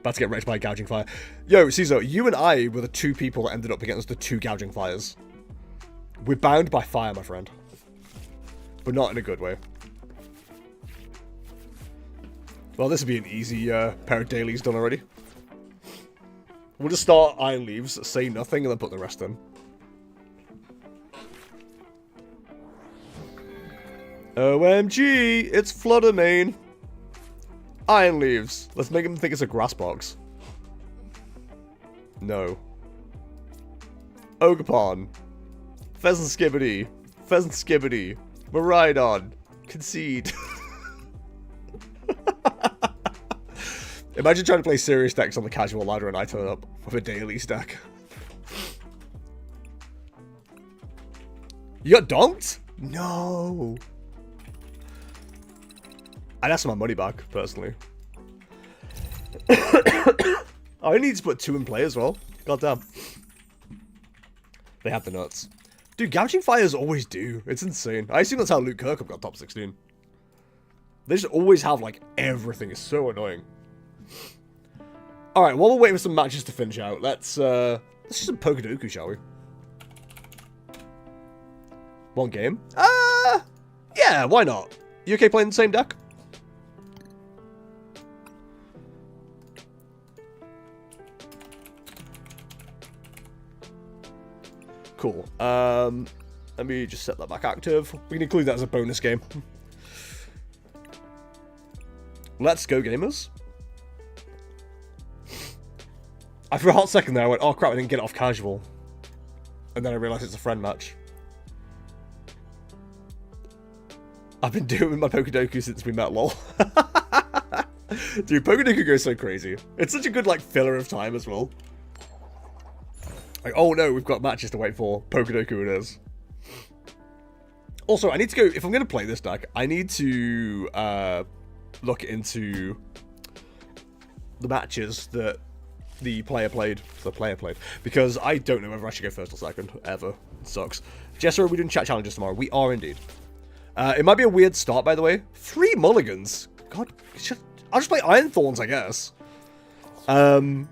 C: About to get wrecked by a gouging fire. Yo, Caesar, you and I were the 2 people that ended up against the 2 gouging fires. We're bound by fire, my friend. But not in a good way. Well, this would be an easy pair of dailies done already. We'll just start Iron Leaves, say nothing, and then put the rest in. OMG, it's Fluttermane. Iron Leaves. Let's make him think it's a grass box. No. Ogerpon. Pheasant Skibbity. Pheasant Skibbity. Miraidon. Concede. Imagine trying to play serious decks on the casual ladder and I turn up with a daily stack. You got donked? No. I'd ask for my money back, personally. I need to put 2 in play as well. God damn. They have the nuts. Dude, gouging fires always do. It's insane. I assume that's how Luke Kirkham got top 16. They just always have, like, everything. It's so annoying. Alright, while we're waiting for some matches to finish out, let's do some Pokedoku, shall we? One game? Yeah, why not? You okay playing the same deck? Cool. Let me just set that back active. We can include that as a bonus game. Let's go, gamers. For a hot second there, I went, oh crap, I didn't get it off casual. And then I realised it's a friend match. I've been doing my Pokedoku since we met, lol. Dude, Pokedoku goes so crazy. It's such a good, like, filler of time as well. Like, oh no, we've got matches to wait for. Pokedoku it is. Also, I need to go, if I'm going to play this deck, I need to look into the matches that the player played. Because I don't know whether I should go first or second, ever. It sucks. Jester, are we doing chat challenges tomorrow? We are indeed. It might be a weird start, by the way. 3 mulligans. God, I'll just play Iron Thorns, I guess. Well,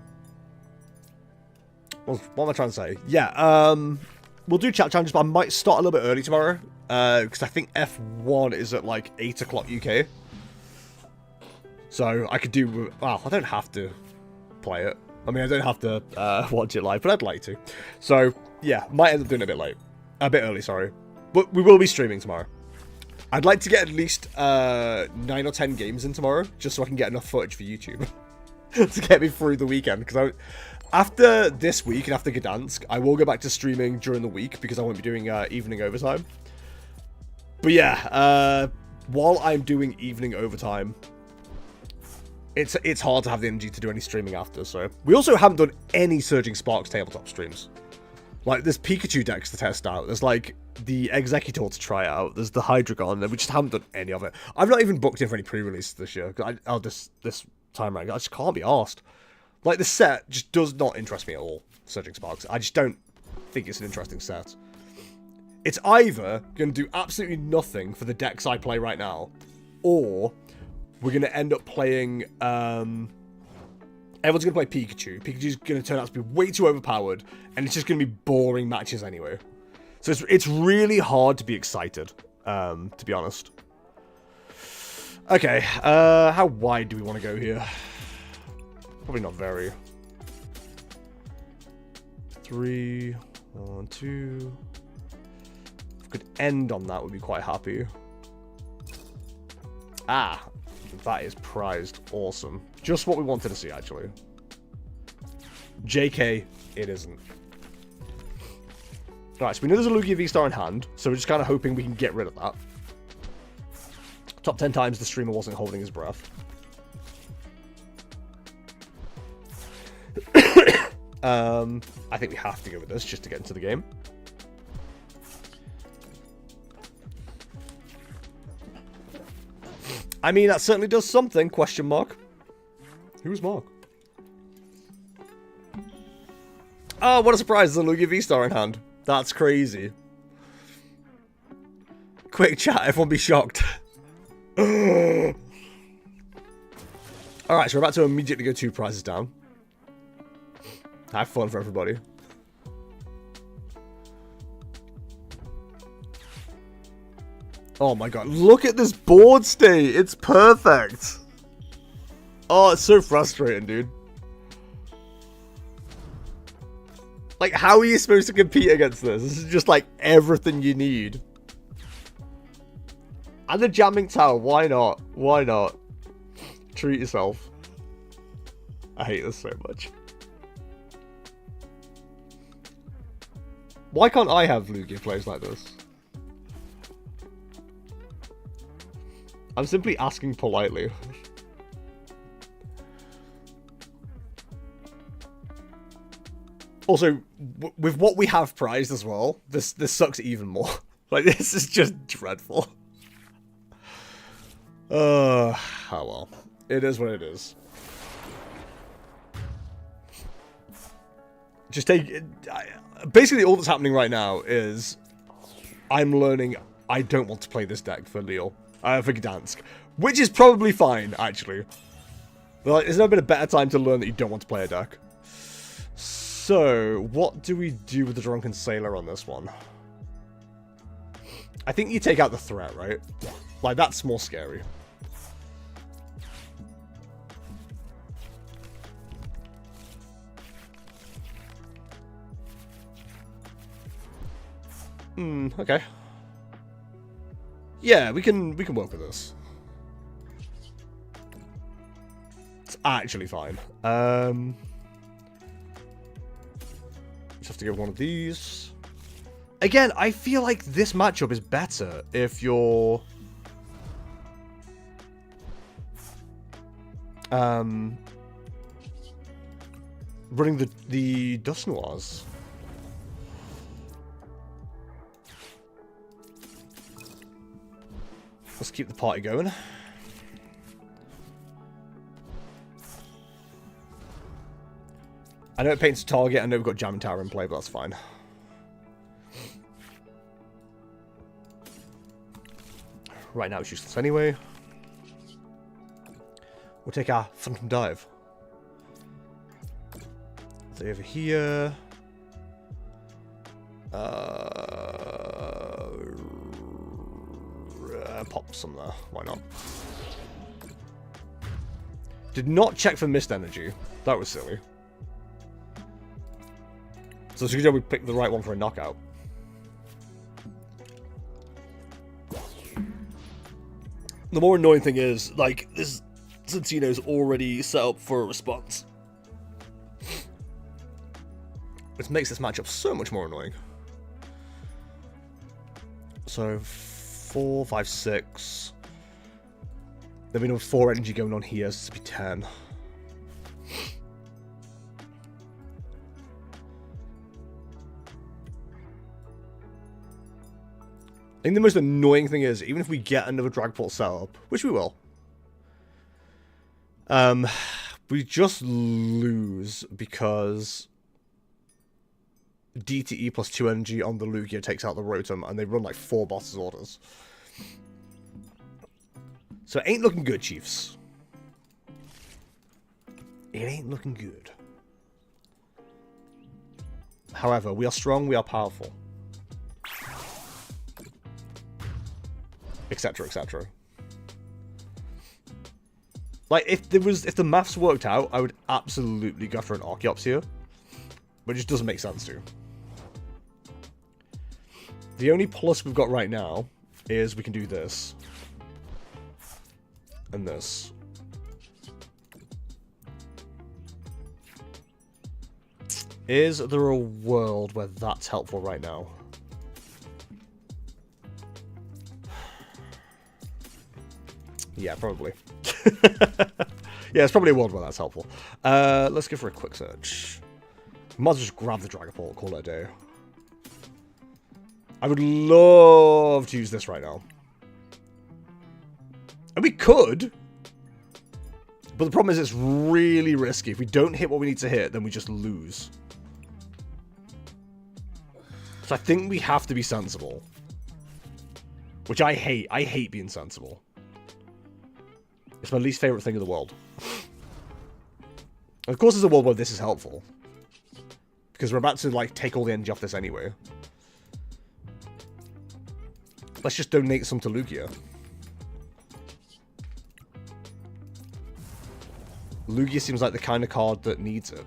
C: what am I trying to say? Yeah, we'll do chat challenges, but I might start a little bit early tomorrow. Because I think F1 is at, like, 8 o'clock UK. So, I could do... Well, I don't have to play it. I mean, I don't have to watch it live, but I'd like to. So, yeah, might end up doing it a bit late. A bit early, sorry. But we will be streaming tomorrow. I'd like to get at least 9 or 10 games in tomorrow, just so I can get enough footage for YouTube. To get me through the weekend, because after this week and after Gdansk, I will go back to streaming during the week, because I won't be doing evening overtime. But yeah, while I'm doing evening overtime, it's hard to have the energy to do any streaming after, so... We also haven't done any Surging Sparks tabletop streams. Like, there's Pikachu decks to test out, there's, like, the Executor to try out, there's the Hydreigon, and we just haven't done any of it. I've not even booked in for any pre-releases this year, this time around, I just can't be arsed. Like, the set just does not interest me at all, Surging Sparks. I just don't think it's an interesting set. It's either going to do absolutely nothing for the decks I play right now, or we're going to end up playing, everyone's going to play Pikachu. Pikachu's going to turn out to be way too overpowered, and it's just going to be boring matches anyway. So it's really hard to be excited, to be honest. Okay, how wide do we want to go here? Probably not very. 3, 1, 2. If we could end on that, we'd be quite happy. Ah, that is prized. Awesome. Just what we wanted to see, actually. JK, it isn't. Alright, so we know there's a Lugia V-Star in hand, so we're just kind of hoping we can get rid of that. Top 10 times the streamer wasn't holding his breath. I think we have to go with this just to get into the game. I mean, that certainly does something, question mark. Who's Mark? Oh, what a surprise, there's a Lugia V-Star in hand. That's crazy. Quick chat, everyone be shocked. Alright, so we're about to immediately go 2 prizes down. Have fun for everybody. Oh my god, look at this board state! It's perfect! Oh, it's so frustrating, dude. Like, how are you supposed to compete against this? This is just like everything you need. And the jamming tower, why not? Why not? Treat yourself. I hate this so much. Why can't I have Lugia plays like this? I'm simply asking politely. Also, with what we have prized as well, this sucks even more. Like, this is just dreadful. Oh well. It is what it is. Just take... basically, all that's happening right now is I'm learning I don't want to play this deck for Lille. For Gdansk. Which is probably fine, actually. But, like, there's never been a better time to learn that you don't want to play a deck. So, what do we do with the Drunken Sailor on this one? I think you take out the threat, right? Like, that's more scary. Okay. Yeah, we can work with this. It's actually fine. Just have to get one of these. Again, I feel like this matchup is better if you're running the Dust Noirs. Let's keep the party going. I know it paints a target, I know we've got Jamming Tower in play, but that's fine. Right now it's useless anyway. We'll take our Phantom Dive. So over here. Pop some there. Why not? Did not check for mist energy. That was silly. So it's a good job we picked the right one for a knockout. The more annoying thing is, like, this Centino's already set up for a response. Which makes this matchup so much more annoying. So, 4, 5, 6. There'll be another 4 energy going on here, so it'll be 10. I think the most annoying thing is, even if we get another Dragapult setup, which we will, we just lose because DTE plus 2 energy on the Lugia takes out the Rotom, and they run like 4 boss's orders. So it ain't looking good, Chiefs. It ain't looking good. However, we are strong, we are powerful. Etc, etc. Like, if the maths worked out, I would absolutely go for an Archeops here. But it just doesn't make sense to. The only plus we've got right now is we can do this. And this. Is there a world where that's helpful right now? Yeah, probably. Yeah, it's probably a world where that's helpful. Let's go for a quick search. Might as well just grab the Dragapult, call it a day. I would love to use this right now. And we could. But the problem is it's really risky. If we don't hit what we need to hit, then we just lose. So I think we have to be sensible. Which I hate. I hate being sensible. It's my least favorite thing in the world. Of course, there's a world where this is helpful. Because we're about to, like, take all the energy off this anyway. Let's just donate some to Lugia. Lugia seems like the kind of card that needs it.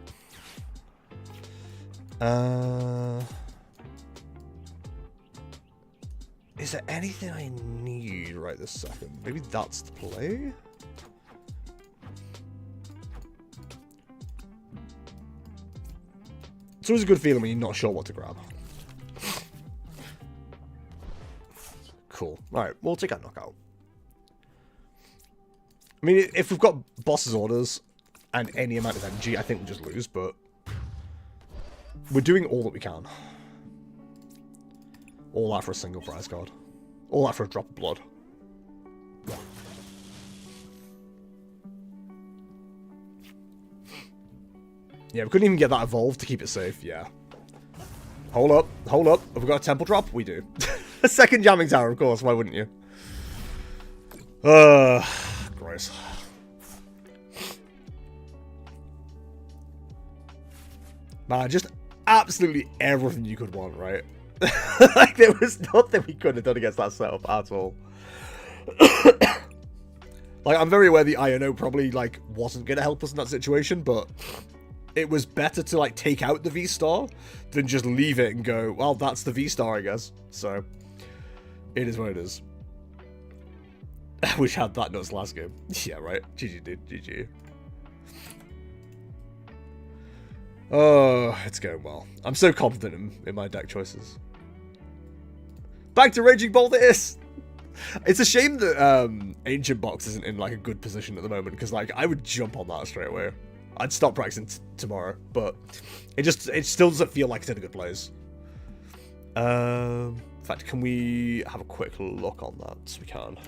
C: Is there anything I need right this second? Maybe that's the play? It's always a good feeling when you're not sure what to grab. Cool. Alright, we'll take that knockout. I mean, if we've got boss's orders and any amount of energy, I think we'll just lose, but we're doing all that we can. All that for a single prize card. All that for a drop of blood. Yeah, we couldn't even get that evolved to keep it safe, yeah. Hold up, hold up. Have we got a temple drop? We do. A second jamming tower, of course, why wouldn't you? Gross. Man, just absolutely everything you could want, right? Like, there was nothing we could have done against that setup at all. Like, I'm very aware the INO probably, like, wasn't going to help us in that situation, but it was better to, like, take out the V-Star than just leave it and go, well, that's the V-Star, I guess. So, it is what it is. I wish I had that nuts last game. Yeah, right. GG, dude. GG. Oh, it's going well. I'm so confident in my deck choices. Back to Raging Bolt it is! It's a shame that Ancient Box isn't in, like, a good position at the moment, because, like, I would jump on that straight away. I'd stop practicing tomorrow, but it still doesn't feel like it's in a good place. In fact, can we have a quick look on that? We can.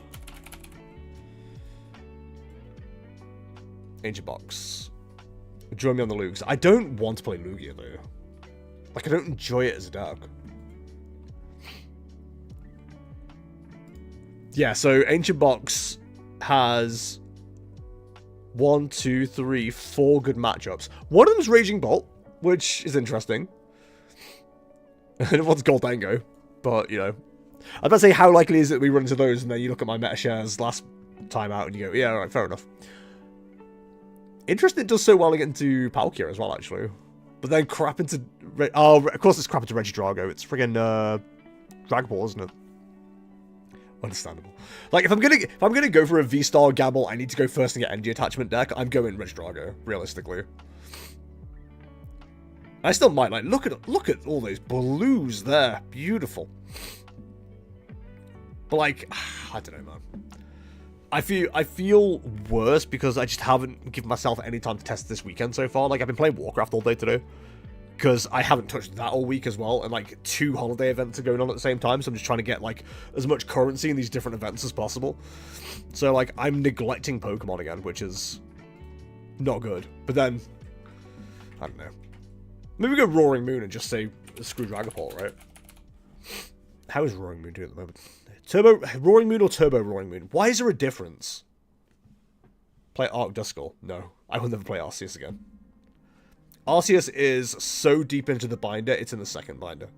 C: Ancient Box. Join me on the Lugs. I don't want to play Lugia, though. Like, I don't enjoy it as a deck. Yeah, so Ancient Box has 1, 2, 3, 4 good matchups. One of them is Raging Bolt, which is interesting. And one's Goldango, but, you know. I was about to say, how likely is it we run into those, and then you look at my meta shares last time out, and you go, yeah, alright, fair enough. Interesting, it does so well against Palkia as well, actually. But then crap into... Oh, of course it's crap into Regidrago. It's friggin' Dragapult, isn't it? Understandable. Like, if I'm gonna go for a V-Star gamble, I need to go first and get energy attachment deck. I'm going Regidrago, realistically. I still might, like, look at all those blues there. Beautiful. But, like, I don't know, man. I feel worse because I just haven't given myself any time to test this weekend so far. Like, I've been playing Warcraft all day today. Because I haven't touched that all week as well. And, like, 2 holiday events are going on at the same time. So I'm just trying to get, like, as much currency in these different events as possible. So, like, I'm neglecting Pokemon again, which is not good. But then, I don't know. Maybe go Roaring Moon and just say, screw Dragapult, right? How is Roaring Moon doing at the moment? Turbo Roaring Moon or Turbo Roaring Moon? Why is there a difference? Play Arc Duskull? No. I will never play Arceus again. Arceus is so deep into the binder, it's in the second binder.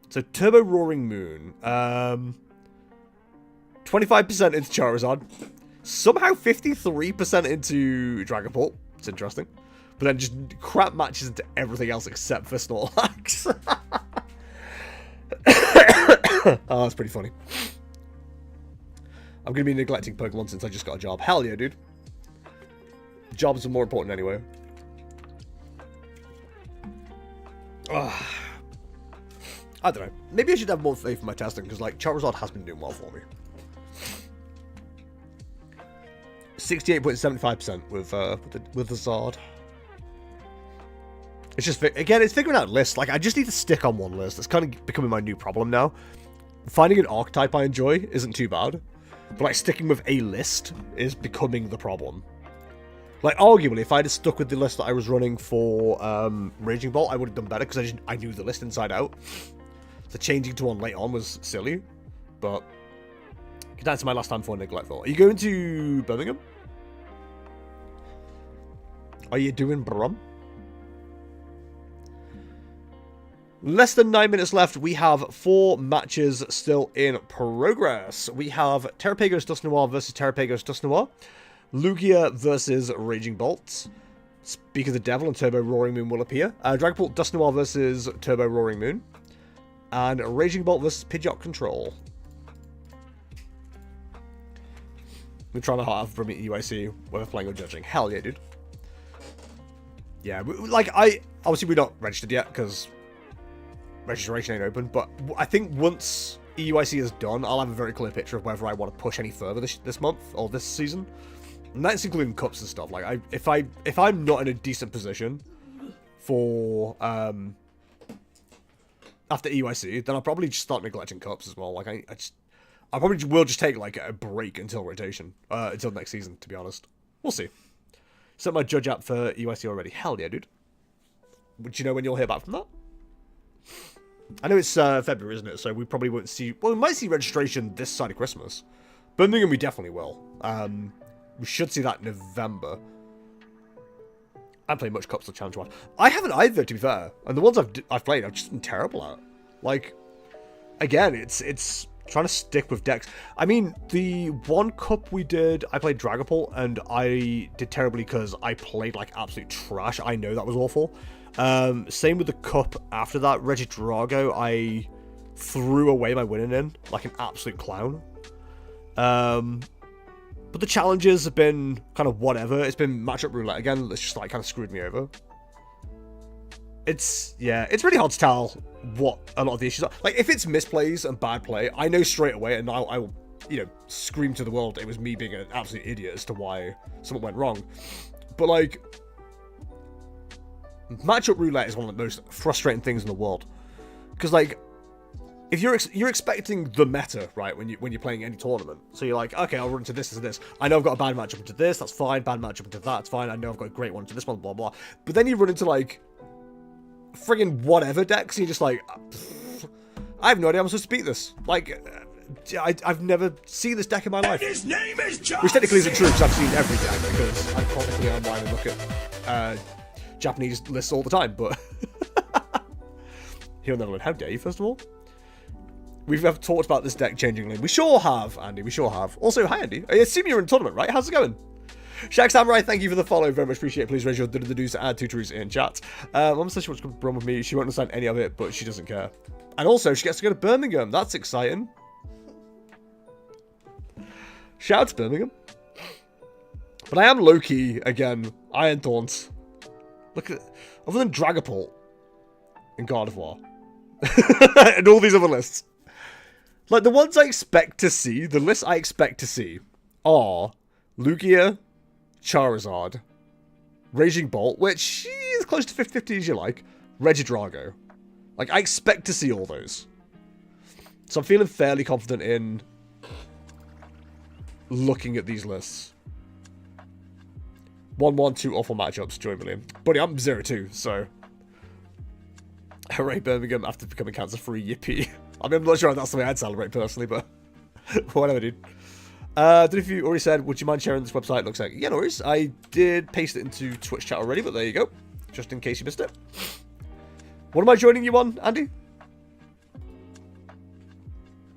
C: So Turbo Roaring Moon. 25% into Charizard. Somehow 53% into Dragapult. It's interesting. But then just crap matches into everything else except for Snorlax. Oh, that's pretty funny. I'm going to be neglecting Pokemon since I just got a job. Hell yeah, dude. Jobs are more important anyway. I don't know. Maybe I should have more faith in my testing, because, like, Charizard has been doing well for me. 68.75% with the Zard. It's just, again, it's figuring out lists. Like, I just need to stick on one list. That's kind of becoming my new problem now. Finding an archetype I enjoy isn't too bad. But, like, sticking with a list is becoming the problem. Like, arguably, if I had stuck with the list that I was running for Raging Bolt, I would have done better, because I knew the list inside out. So changing to one late on was silly. But that's my last time for Neglectful. Are you going to Birmingham? Are you doing Brum? Less than 9 minutes left. We have 4 matches still in progress. We have Terrapagos Dusknoir versus Terrapagos Dusknoir. Lugia versus Raging Bolt. Speak of the Devil and Turbo Roaring Moon will appear. Dragapult Dusknoir versus Turbo Roaring Moon. And Raging Bolt versus Pidgeot Control. We're trying to have from UIC, whether playing or judging. Hell yeah, dude. Yeah, like, obviously we're not registered yet, because registration ain't open, but I think once EUIC is done, I'll have a very clear picture of whether I want to push any further this month, or this season. And that's including cups and stuff. Like, if I'm not in a decent position for, after EUIC, then I'll probably just start neglecting cups as well. Like, I probably will just take, like, a break until rotation, until next season, to be honest. We'll see. Set my judge app for EUIC already. Hell yeah, dude. Would you know when you'll hear back from that? I know it's February, isn't it? So we probably won't see... Well, we might see registration this side of Christmas. Birmingham, we definitely will. We should see that in November. I haven't played much Cups or Challenge 1. I haven't either, to be fair. And the ones I've played, I've just been terrible at. Like, again, it's trying to stick with decks. I mean, the one cup we did, I played Dragapult, and I did terribly because I played like absolute trash. I know that was awful. Same with the cup after that, Regidrago, I threw away my winning in like an absolute clown. But the challenges have been kind of whatever. It's been matchup roulette again. It's just like kind of screwed me over. It's really hard to tell what a lot of the issues are. Like, if it's misplays and bad play, I know straight away, and I will, scream to the world it was me being an absolute idiot as to why something went wrong. But, like, matchup roulette is one of the most frustrating things in the world. Because, like, if you're expecting the meta, right, when you're playing any tournament. So you're like, okay, I'll run into this and this. I know I've got a bad matchup into this, that's fine. Bad matchup into that, that's fine. I know I've got a great one into this one, blah, blah. But then you run into, like, friggin' whatever decks, and you're just like, I have no idea I'm supposed to beat this. Like, I've never seen this deck in my life.
B: His name is John.
C: Which technically isn't true, because I've seen every deck, because I constantly online and look at Japanese lists all the time, but he'll never learn. How dare you, first of all? We've talked about this deck changingly. We sure have, Andy, we sure have. Also, hi, Andy. I assume you're in a tournament, right? How's it going? Shaq Samurai, thank you for the follow. Very much appreciate it. Please raise your do's to add 2 truths in chat. Mum says she wants to come run with me. She won't understand any of it, but she doesn't care. And also, she gets to go to Birmingham. That's exciting. Shout out to Birmingham. But I am low-key, again, Iron Thorns. Look at... Other than Dragapult and Gardevoir. And all these other lists. Like, the ones I expect to see, the lists I expect to see are Lugia, Charizard, Raging Bolt, which is close to 50-50 as you like, Regidrago. Like, I expect to see all those. So I'm feeling fairly confident in looking at these lists. 1-1-2 awful matchups, join William. Buddy, I'm 0-2, so... Hooray, Birmingham, after becoming cancer-free, yippee. I mean, I'm not sure if that's the way I'd celebrate personally, but whatever, dude. Don't know if you already said, would you mind sharing this website? Looks like, yeah, no worries. I did paste it into Twitch chat already, but there you go. Just in case you missed it. What am I joining you on, Andy?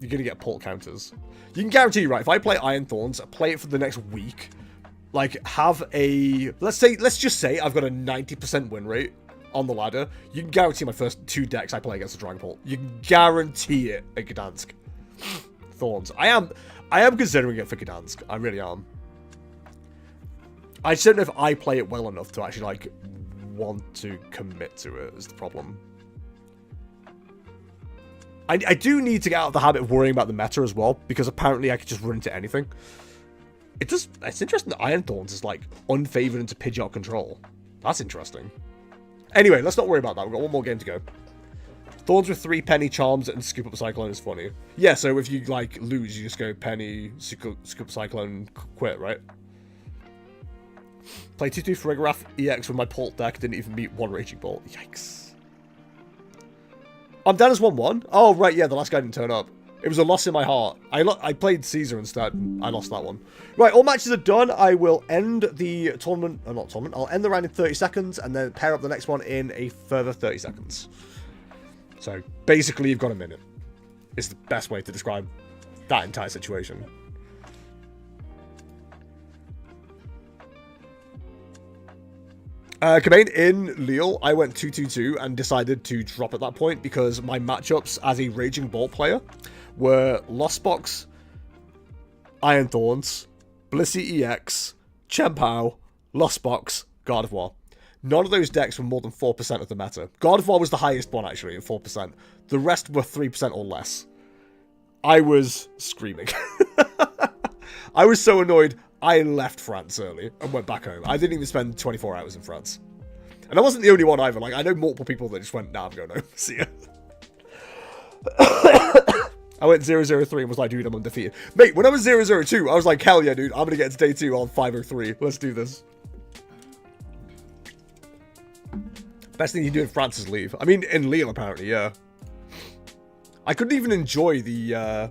C: You're going to get pult counters. You can guarantee, right, if I play Iron Thorns, play it for the next week, like, have a... Let's just say I've got a 90% win rate on the ladder. You can guarantee my first 2 decks I play against the Dragapult. You can guarantee it at Gdansk. Thorns. I am considering it for Gdansk. I really am. I just don't know if I play it well enough to actually, like, want to commit to it, is the problem. I do need to get out of the habit of worrying about the meta as well, because apparently I could just run into anything. It's interesting that Iron Thorns is, like, unfavored into Pidgeot control. That's interesting. Anyway, let's not worry about that. We've got one more game to go. Thorns with 3 penny charms and scoop up Cyclone is funny. Yeah, so if you, like, lose, you just go penny, scoop Cyclone, quit, right? Play 2-2 Farigiraf EX with my Pult deck, didn't even beat 1 Raging Bolt. Yikes. I'm down as 1-1. Oh, right, yeah, the last guy didn't turn up. It was a loss in my heart. I played Caesar instead, and I lost that one. Right, all matches are done. I will end the tournament, not tournament, I'll end the round in 30 seconds, and then pair up the next one in a further 30 seconds. So, basically, you've got a minute. It's the best way to describe that entire situation. Command in Lille, I went 2-2-2 and decided to drop at that point because my matchups as a Raging Bolt player were Lost Box, Iron Thorns, Blissey EX, Chempao, Lost Box, God of War. None of those decks were more than 4% of the meta. God of War was the highest one, actually, at 4%. The rest were 3% or less. I was screaming. I was so annoyed, I left France early and went back home. I didn't even spend 24 hours in France. And I wasn't the only one either. Like, I know multiple people that just went, nah, I'm going home. See ya. I went 0-0-3 and was like, dude, I'm undefeated. Mate, when I was 0-0-2, I was like, hell yeah, dude, I'm going to get to day 2 on 5-0-3. Let's do this. Best thing you do in France is leave. I mean, in Lille, apparently, yeah. I couldn't even enjoy the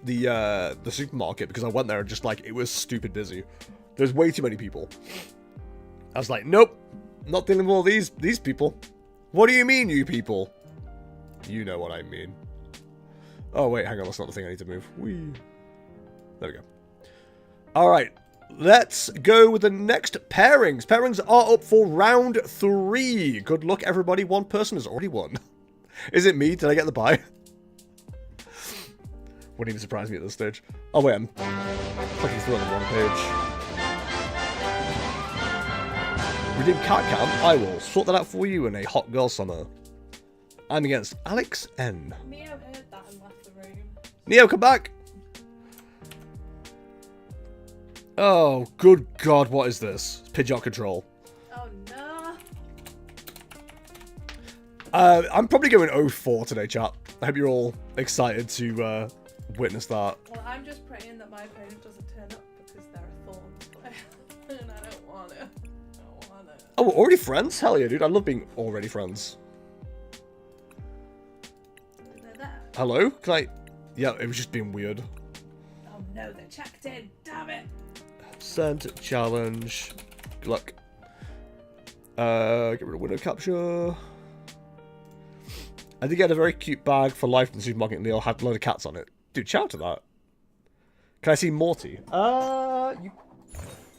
C: the supermarket because I went there and just, like, it was stupid busy. There's way too many people. I was like, nope, not dealing with all these people. What do you mean, you people? You know what I mean. Oh, wait, hang on, that's not the thing I need to move. Whee. There we go. Alright, let's go with the next pairings. Pairings are up for round 3. Good luck, everybody. One person has already won. Is it me? Did I get the bye? Wouldn't even surprise me at this stage. Oh, wait, I'm clicking through on the wrong page. Redeem cat cam? I will sort that out for you in a hot girl summer. I'm against Alex N.
D: Neo heard that and left the room.
C: Neo, come back! Oh, good God, what is this? It's Pidgeot control.
D: Oh no.
C: I'm probably going 0-4 today, chat. I hope you're all excited to witness that.
D: Well, I'm just praying that my opponent doesn't turn up because they're a Thorns player. And I don't want it.
C: Oh, we're already friends? Hell yeah, dude. I love being already friends.
D: They're there.
C: Hello? Can I... Yeah, it was just being weird.
D: Oh no, they're checked in. Damn it.
C: Sent challenge. Good luck. Get rid of window capture. I did get a very cute bag for life in the supermarket in Lille. Had a load of cats on it. Dude, shout out to that. Can I see Morty? You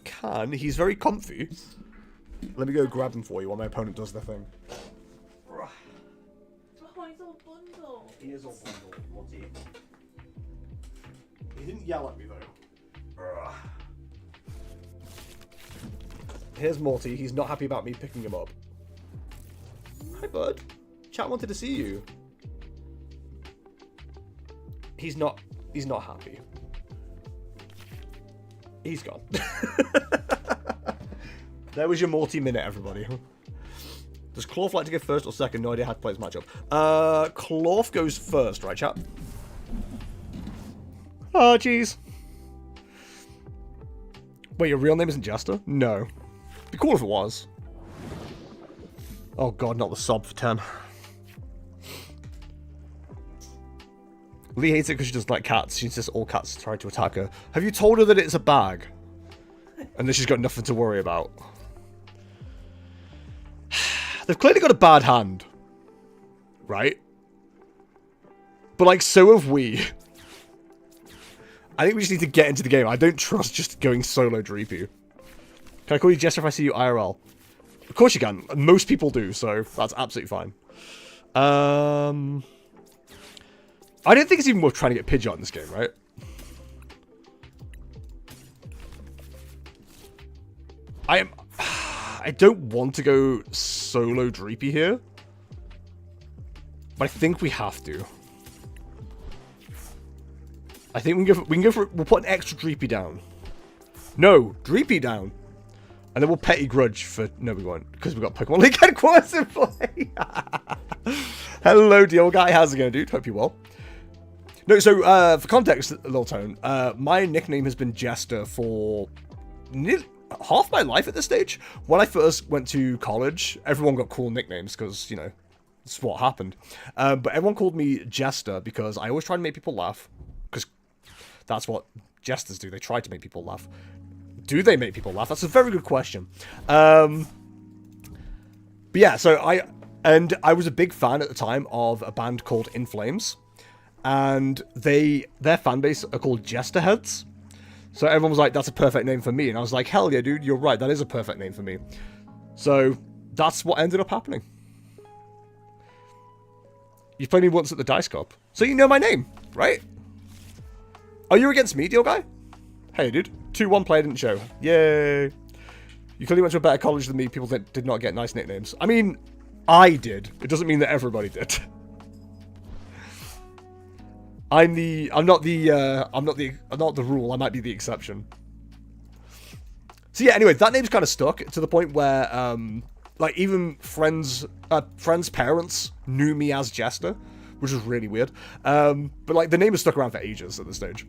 C: can. He's very comfy. Let me go grab him for you while my opponent does their thing.
D: Oh, he's all bundled.
C: He is all bundled, Morty. He didn't yell at me, though. Here's Morty. He's not happy about me picking him up. Hi, bud. Chat wanted to see you. He's not happy. He's gone. There was your Morty minute, everybody. Does Clorf like to go first or second? No idea how to play this matchup. Clorf goes first, right, chat? Oh, jeez. Wait, your real name isn't Jester? No. It'd be cool if it was. Oh god, not the sob for 10. Lee hates it because she doesn't like cats. She insists all cats try to attack her. Have you told her that it's a bag? And that she's got nothing to worry about. They've clearly got a bad hand. Right? But, like, so have we. I think we just need to get into the game. I don't trust just going solo Dreepy. Can I call you Jester if I see you IRL? Of course you can. Most people do, so that's absolutely fine. I don't think it's even worth trying to get Pidgeot in this game, right? I don't want to go solo Dreepy here. But I think we have to. I think we can go for we'll put an extra Dreepy down. No, Dreepy down. And then we'll Petty Grudge for... No, we won't. Because we've got Pokemon League headquarters in play. Hello, deal guy. How's it going, dude? Hope you're well. No, so, for context, Lil Tone, my nickname has been Jester for nearly half my life at this stage. When I first went to college, everyone got cool nicknames because, you know, it's what happened. But everyone called me Jester because I always try to make people laugh. Because that's what jesters do. They try to make people laugh. Do they make people laugh? That's a very good question. But yeah, so I was a big fan at the time of a band called In Flames. And their fan base are called Jesterheads. So everyone was like, that's a perfect name for me. And I was like, hell yeah, dude, you're right. That is a perfect name for me. So that's what ended up happening. You played me once at the Dice Cup. So you know my name, right? Are you against me, deal guy? Hey, dude. 2-1 player didn't show. Yay. You clearly went to a better college than me. People that did not get nice nicknames. I mean, I did. It doesn't mean that everybody did. I'm not the rule. I might be the exception. So yeah, anyway, that name's kind of stuck to the point where, like, even friends' parents knew me as Jester, which is really weird. But like, the name has stuck around for ages at this stage.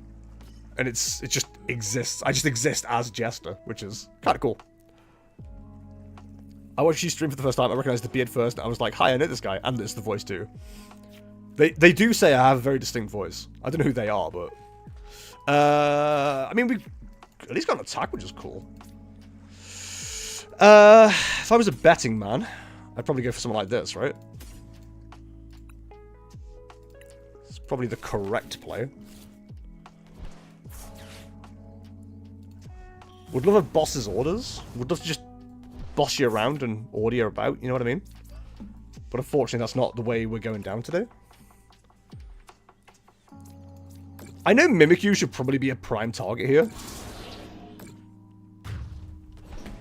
C: And it just exists. I just exist as Jester, which is kind of cool. I watched you stream for the first time. I recognized the beard first. I was like, hi, I know this guy. And it's the voice too. They do say I have a very distinct voice. I don't know who they are, but... I mean, we at least got an attack, which is cool. If I was a betting man, I'd probably go for someone like this, right? It's probably the correct play. Would love a boss's orders. Would love to just boss you around and order you about, you know what I mean? But unfortunately, that's not the way we're going down today. I know Mimikyu should probably be a prime target here.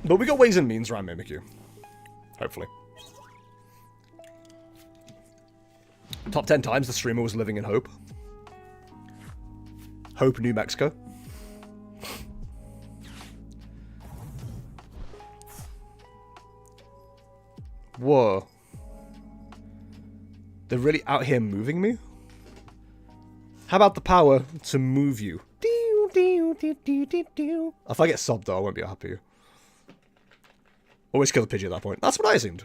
C: But we got ways and means around Mimikyu. Hopefully. Top 10 times the streamer was living in Hope. Hope, New Mexico. Whoa. They're really out here moving me? How about the power to move you? If I get sobbed though, I won't be happy. Always kill the Pidgey at that point. That's what I assumed.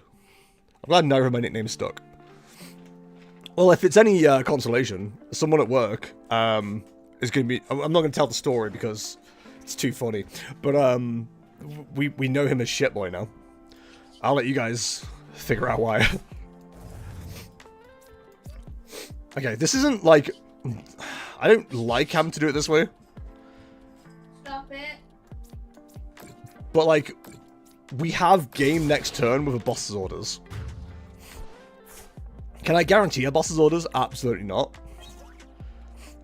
C: I'm glad neither of my nicknames stuck. Well, if it's any consolation, someone at work is going to be... I'm not going to tell the story because it's too funny. But we know him as Shitboy now. I'll let you guys figure out why. Okay, this isn't like... I don't like having to do it this way.
D: Stop it.
C: But like, we have game next turn with a boss's orders. Can I guarantee a boss's orders? Absolutely not.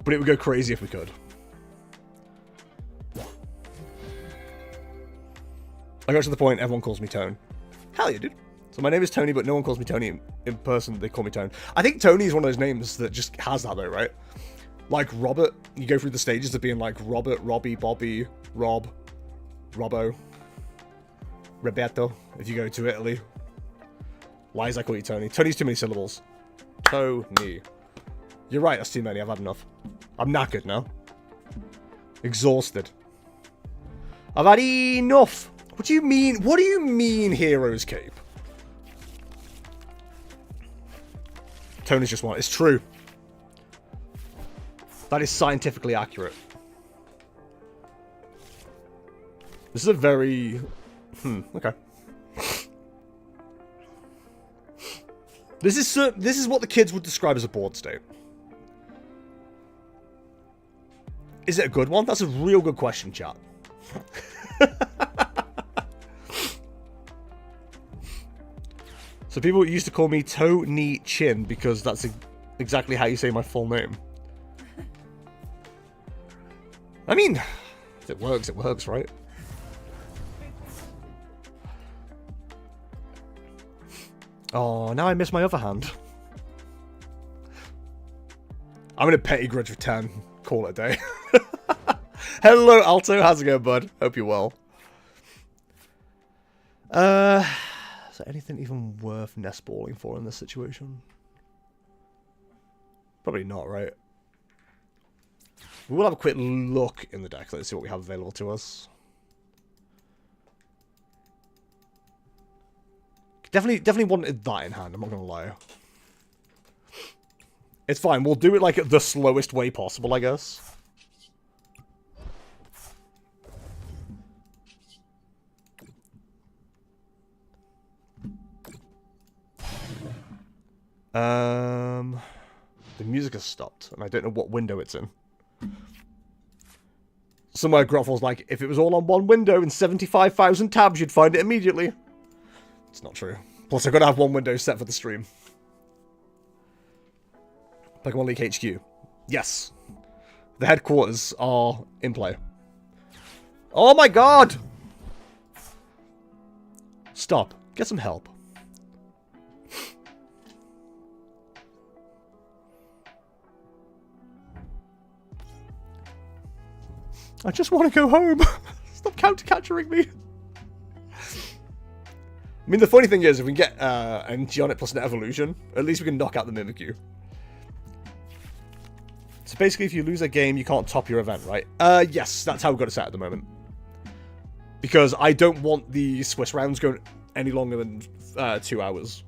C: But it would go crazy if we could. I got to the point, everyone calls me Tone. Hell yeah, dude. So my name is Tony, but no one calls me Tony in person. They call me Tone. I think Tony is one of those names that just has that though, right? Like Robert, you go through the stages of being like Robert, Robbie, Bobby, Rob, Robbo, Roberto, if you go to Italy. Why is I call you Tony? Tony's too many syllables. Tony. You're right, that's too many. I've had enough. I'm knackered now. Exhausted. I've had enough. What do you mean? What do you mean, Hero's Cape? Tony's just one. It's true. That is scientifically accurate. This is a very... okay. This is what the kids would describe as a bored state. Is it a good one? That's a real good question, chat. So people used to call me Tony Chin because that's exactly how you say my full name. I mean, if it works, right? Oh, now I miss my other hand. I'm gonna petty grudge for 10. Call it a day. Hello, Alto. How's it going, bud? Hope you're well. Is there anything even worth nest balling for in this situation? Probably not, right? We'll have a quick look in the deck. Let's see what we have available to us. Definitely wanted that in hand, I'm not gonna lie. It's fine, we'll do it like the slowest way possible, I guess. The music has stopped, and I don't know what window it's in. Somewhere Grotfall's like, if it was all on one window in 75,000 tabs, you'd find it immediately. It's not true. Plus, I've got to have one window set for the stream. Pokemon League HQ. Yes. The headquarters are in play. Oh my god! Stop. Get some help. I just want to go home. Stop counter-capturing me. I mean, the funny thing is, if we can get an Geonic plus an evolution, at least we can knock out the Mimikyu. So basically, if you lose a game, you can't top your event, right? Yes, that's how we've got it set at the moment. Because I don't want the Swiss rounds going any longer than 2 hours.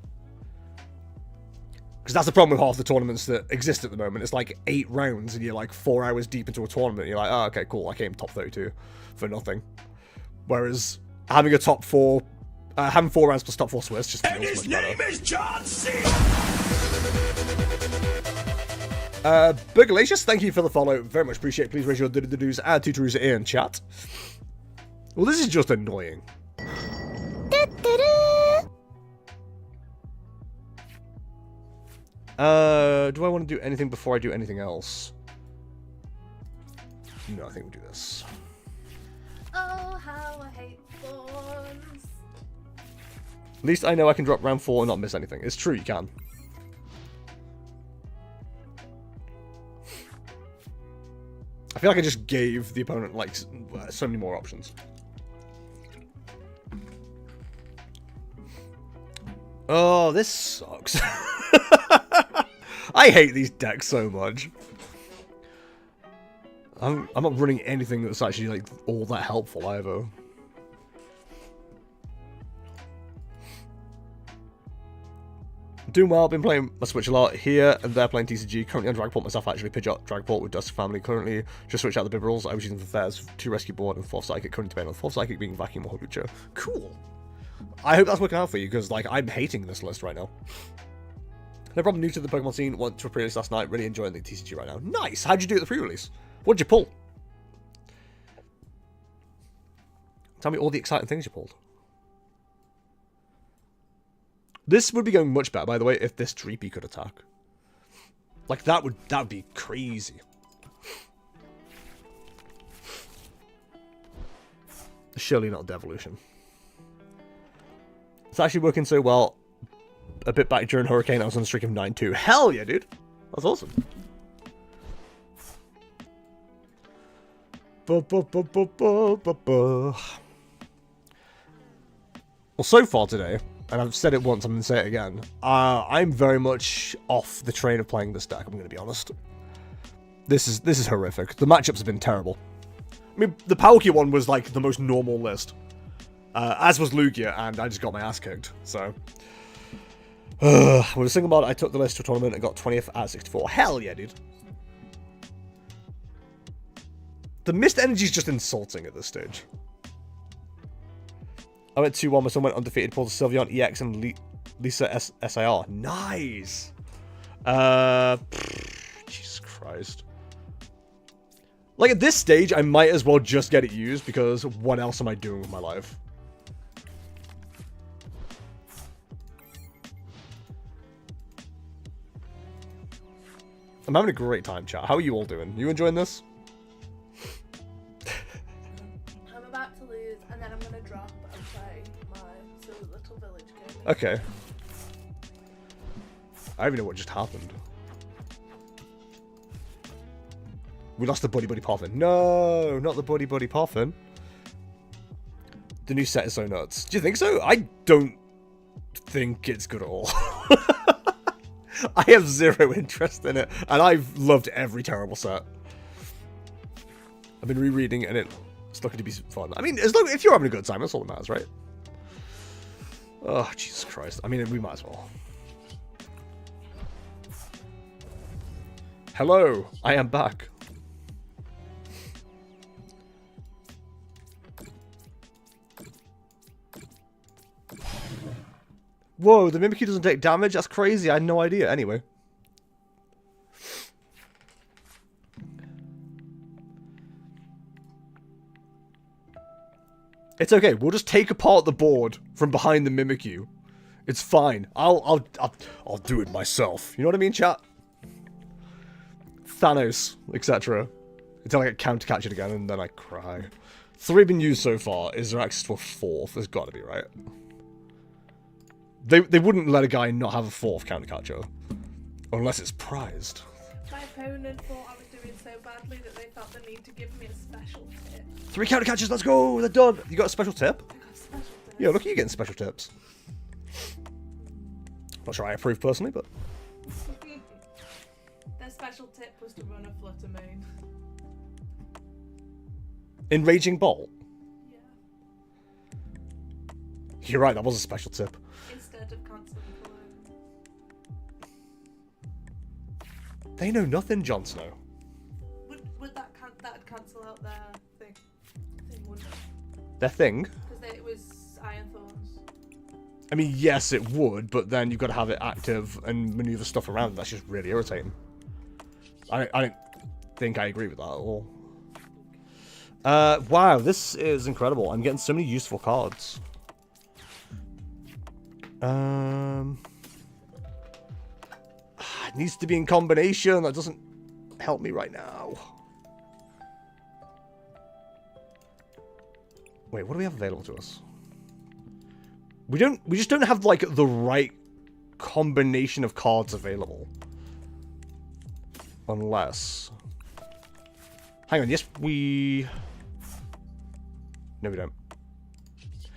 C: Because that's the problem with half the tournaments that exist at the moment. It's like 8 rounds, and you're like 4 hours deep into a tournament. And you're like, oh, okay, cool, I came top 32 for nothing. Whereas having a top 4... having 4 rounds plus top 4 Swiss just feels much better. And his name is John C. Burgalacious, thank you for the follow. Very much appreciate it. Please raise your do-do-do-doos. Add Tutorusa in chat. Well, this is just annoying. Do I want to do anything before I do anything else? No, I think we'll do this.
D: Oh, how I hate thorns.
C: At least I know I can drop round 4 and not miss anything. It's true, you can. I feel like I just gave the opponent, like, so many more options. Oh, this sucks. I hate these decks so much. I'm not running anything that's actually, like, all that helpful either. Doing well, been playing my Switch a lot here and there playing TCG. Currently on Dragapult myself, actually. Pidgeot Dragapult with Dust Family. Currently just switched out the Bibarels. I was using the Thairs, 2 Rescue Board and 4th Psychic. Currently debating on 4th Psychic being Vacuum or Holucha. Cool. I hope that's working out for you, because, like, I'm hating this list right now. No problem, new to the Pokemon scene. Went to a pre-release last night. Really enjoying the TCG right now. Nice! How'd you do at the pre-release? What'd you pull? Tell me all the exciting things you pulled. This would be going much better, by the way, if this Dreepy could attack. Like, that would be crazy. Surely not Devolution. It's actually working so well. A bit back during Hurricane, I was on a streak of 9-2. Hell yeah, dude! That's awesome. Well, so far today, and I've said it once, I'm going to say it again, I'm very much off the train of playing this deck, I'm going to be honest. This is horrific. The matchups have been terrible. I mean, the Palkia one was, like, the most normal list. As was Lugia, and I just got my ass kicked, so... With a single mod, I took the list to a tournament and got 20th out of 64. Hell yeah, dude. The mist energy is just insulting at this stage. I went 2-1 with someone undefeated, pulled a Sylveon EX and Lisa SIR. Nice! Jesus Christ. Like, at this stage, I might as well just get it used, because what else am I doing with my life? I'm having a great time, chat. How are you all doing? You enjoying this?
D: I'm about to lose, and then I'm gonna drop and play my silly little village game.
C: Okay. I don't even know what just happened. We lost the Buddy Buddy Poffin. No, not the Buddy Buddy Poffin. The new set is so nuts. Do you think so? I don't think it's good at all. I have zero interest in it, and I've loved every terrible set. I've been rereading, and it's looking to be fun. I mean, as long if you're having a good time, that's all that matters, right? Oh, Jesus Christ. I mean, we might as well. Hello, I am back. Whoa, the Mimikyu doesn't take damage? That's crazy. I had no idea. Anyway. It's okay. We'll just take apart the board from behind the Mimikyu. It's fine. I'll do it myself. You know what I mean, chat? Thanos, etc. Until I get counter captured again, and then I cry. 3 have been used so far. Is there access to a 4th? There's got to be, right? They wouldn't let a guy not have a 4th counter catcher. Unless it's prized.
D: My opponent thought I was doing so badly that they felt the need to give me a special tip.
C: 3 counter catchers, let's go! They're done! You got a special tip?
D: I got a special tip.
C: Yeah, look at you getting special tips. Not sure I approve personally, but...
D: Their special tip was to run a Flutter Moon.
C: Enraging Bolt?
D: Yeah.
C: You're right, that was a special tip.
D: Instead of cancelling Cologne.
C: They know nothing, Jon Snow.
D: Would that'd cancel out their thing, wouldn't it?
C: Their thing?
D: Because it was Iron Thorns.
C: I mean, yes, it would, but then you've got to have it active and maneuver stuff around. That's just really irritating. I don't think I agree with that at all. Wow, this is incredible. I'm getting so many useful cards. It needs to be in combination. That doesn't help me right now. Wait, what do we have available to us? We just don't have, like, the right combination of cards available. Unless... Hang on, yes, we... No, we don't.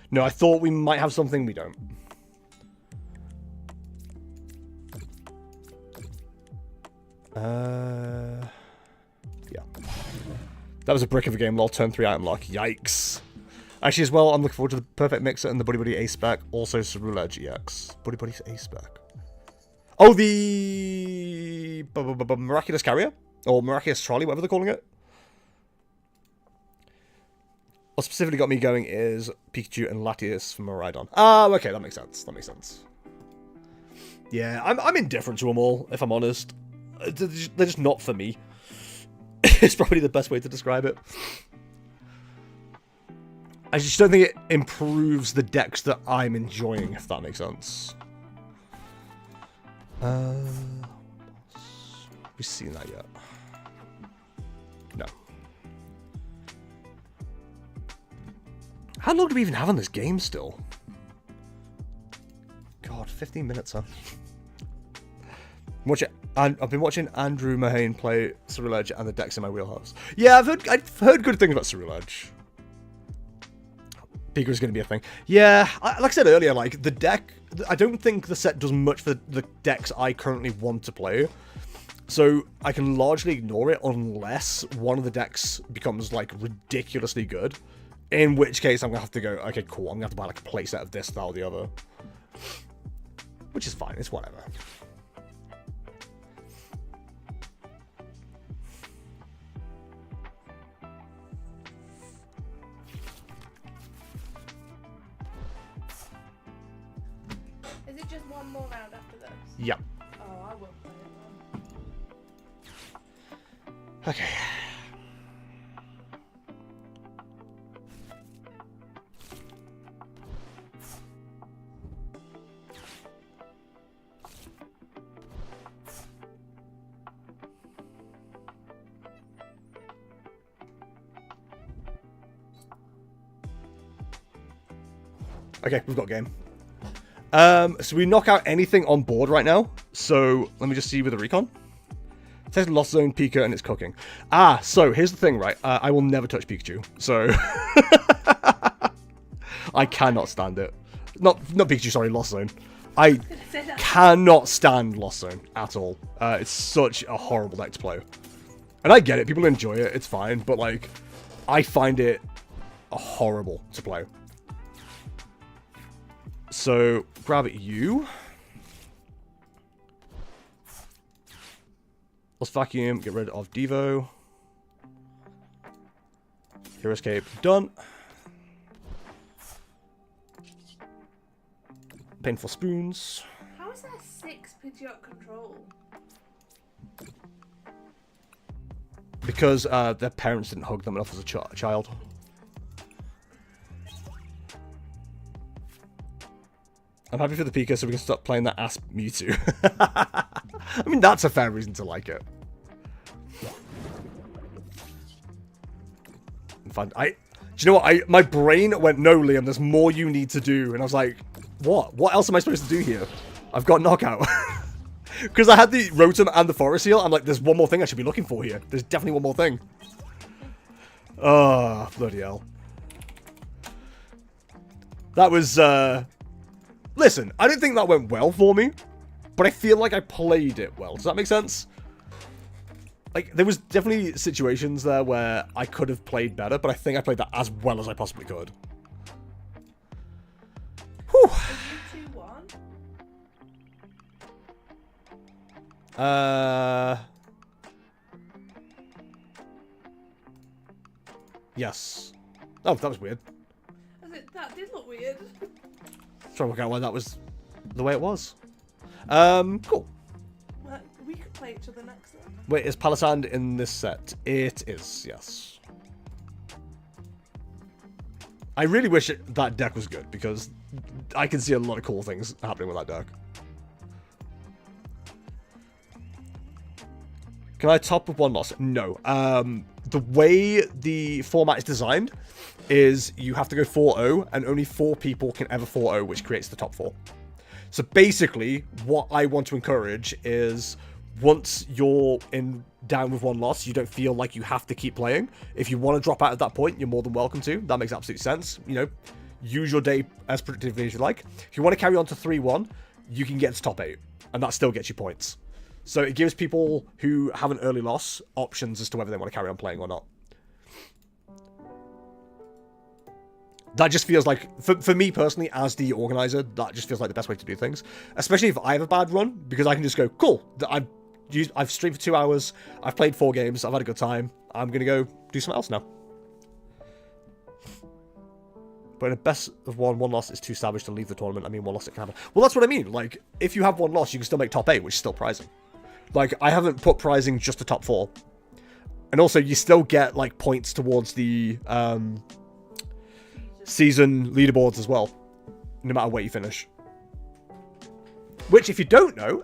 C: No, I thought we might have something we don't. Yeah. That was a brick of a game, lol. Turn 3 item lock. Yikes. Actually, as well, I'm looking forward to the perfect mixer and the Buddy Buddy Ace spec. Also, shrouded EX. Buddy Buddy's Ace spec. Oh, the miraculous carrier? Or miraculous trolley, whatever they're calling it. What specifically got me going is Pikachu and Latias from Miraidon. Oh, okay, that makes sense. That makes sense. Yeah, I'm indifferent to them all, if I'm honest. They're just not for me. It's probably the best way to describe it. I just don't think it improves the decks that I'm enjoying, if that makes sense. We've seen that yet? No. How long do we even have on this game still? God, 15 minutes, huh? I've been watching Andrew Mahane play Ceruledge and the decks in my wheelhouse. Yeah, I've heard good things about Ceruledge. Pika is going to be a thing. Yeah, like I said earlier, like, the deck... I don't think the set does much for the decks I currently want to play. So, I can largely ignore it unless one of the decks becomes, like, ridiculously good. In which case, I'm going to have to go, okay, cool, I'm going to have to buy, like, a playset of this, that, or the other. which is fine. It's whatever.
D: Is it just one more round after this?
C: Yep.
D: Oh, I will play it then.
C: Okay. Okay, we've got game. So we knock out anything on board right now. So let me just see with the recon. It says Lost Zone, Pika, and it's cooking. Ah, so here's the thing, right? I will never touch Pikachu. So I cannot stand it. Not Pikachu, sorry, Lost Zone. I cannot stand Lost Zone at all. It's such a horrible deck to play. And I get it, people enjoy it, it's fine, but like, I find it horrible to play. So, grab it you. Let's vacuum, get rid of Devo. Hero escape, done. Painful spoons.
D: How is there 6 Pidgeot control?
C: Because their parents didn't hug them enough as a child. I'm happy for the Pika so we can stop playing that ass Mewtwo. I mean, that's a fair reason to like it. Fun. Do you know what? My brain went, no, Liam, there's more you need to do. And I was like, what? What else am I supposed to do here? I've got knockout. Because I had the Rotom and the Forest Seal. I'm like, there's one more thing I should be looking for here. There's definitely one more thing. Oh, bloody hell. That was, listen, I don't think that went well for me, but I feel like I played it well. Does that make sense? Like, there was definitely situations there where I could have played better, but I think I played that as well as I possibly could. Whew.
D: Are you 2-1?
C: Yes. Oh, that was weird.
D: That did look weird.
C: Trying to work out why that was the way it was. Cool.
D: Well, we could play each other next then.
C: Wait, is Palisand in this set? It is, yes. I really wish that deck was good, because I can see a lot of cool things happening with that deck. Can I top with one loss? No. The way the format is designed is you have to go 4-0, and only 4 people can ever 4-0, which creates the top 4. So basically, what I want to encourage is once you're down with one loss, you don't feel like you have to keep playing. If you want to drop out at that point, you're more than welcome to. That makes absolute sense. You know, use your day as productively as you like. If you want to carry on to 3-1, you can get to top 8, and that still gets you points. So it gives people who have an early loss options as to whether they want to carry on playing or not. That just feels like, for me personally, as the organizer, that just feels like the best way to do things. Especially if I have a bad run, because I can just go, cool, I've streamed for 2 hours, I've played 4 games, I've had a good time, I'm going to go do something else now. But in a best of one loss is too savage to leave the tournament. I mean, one loss it can happen. Well, that's what I mean. Like, if you have one loss, you can still make top 8, which is still prizing. Like, I haven't put prizing just to top 4. And also, you still get, like, points towards the season leaderboards as well, no matter where you finish. Which, if you don't know,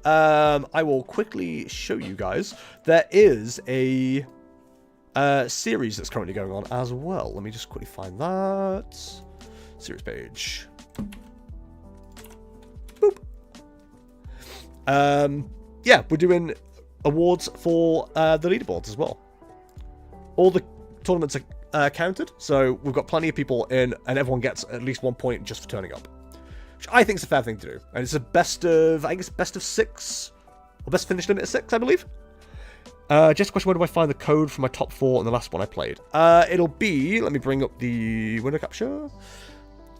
C: I will quickly show you guys. There is a series that's currently going on as well. Let me just quickly find that. Series page. Boop. Yeah, we're doing awards for the leaderboards as well. All the tournaments are counted, so we've got plenty of people in, and everyone gets at least 1 point just for turning up. Which I think is a fair thing to do. And it's a best of, I think it's best of 6, or best finish limit of 6, I believe. Just a question, where do I find the code for my top 4 in the last one I played? It'll be, let me bring up the window capture.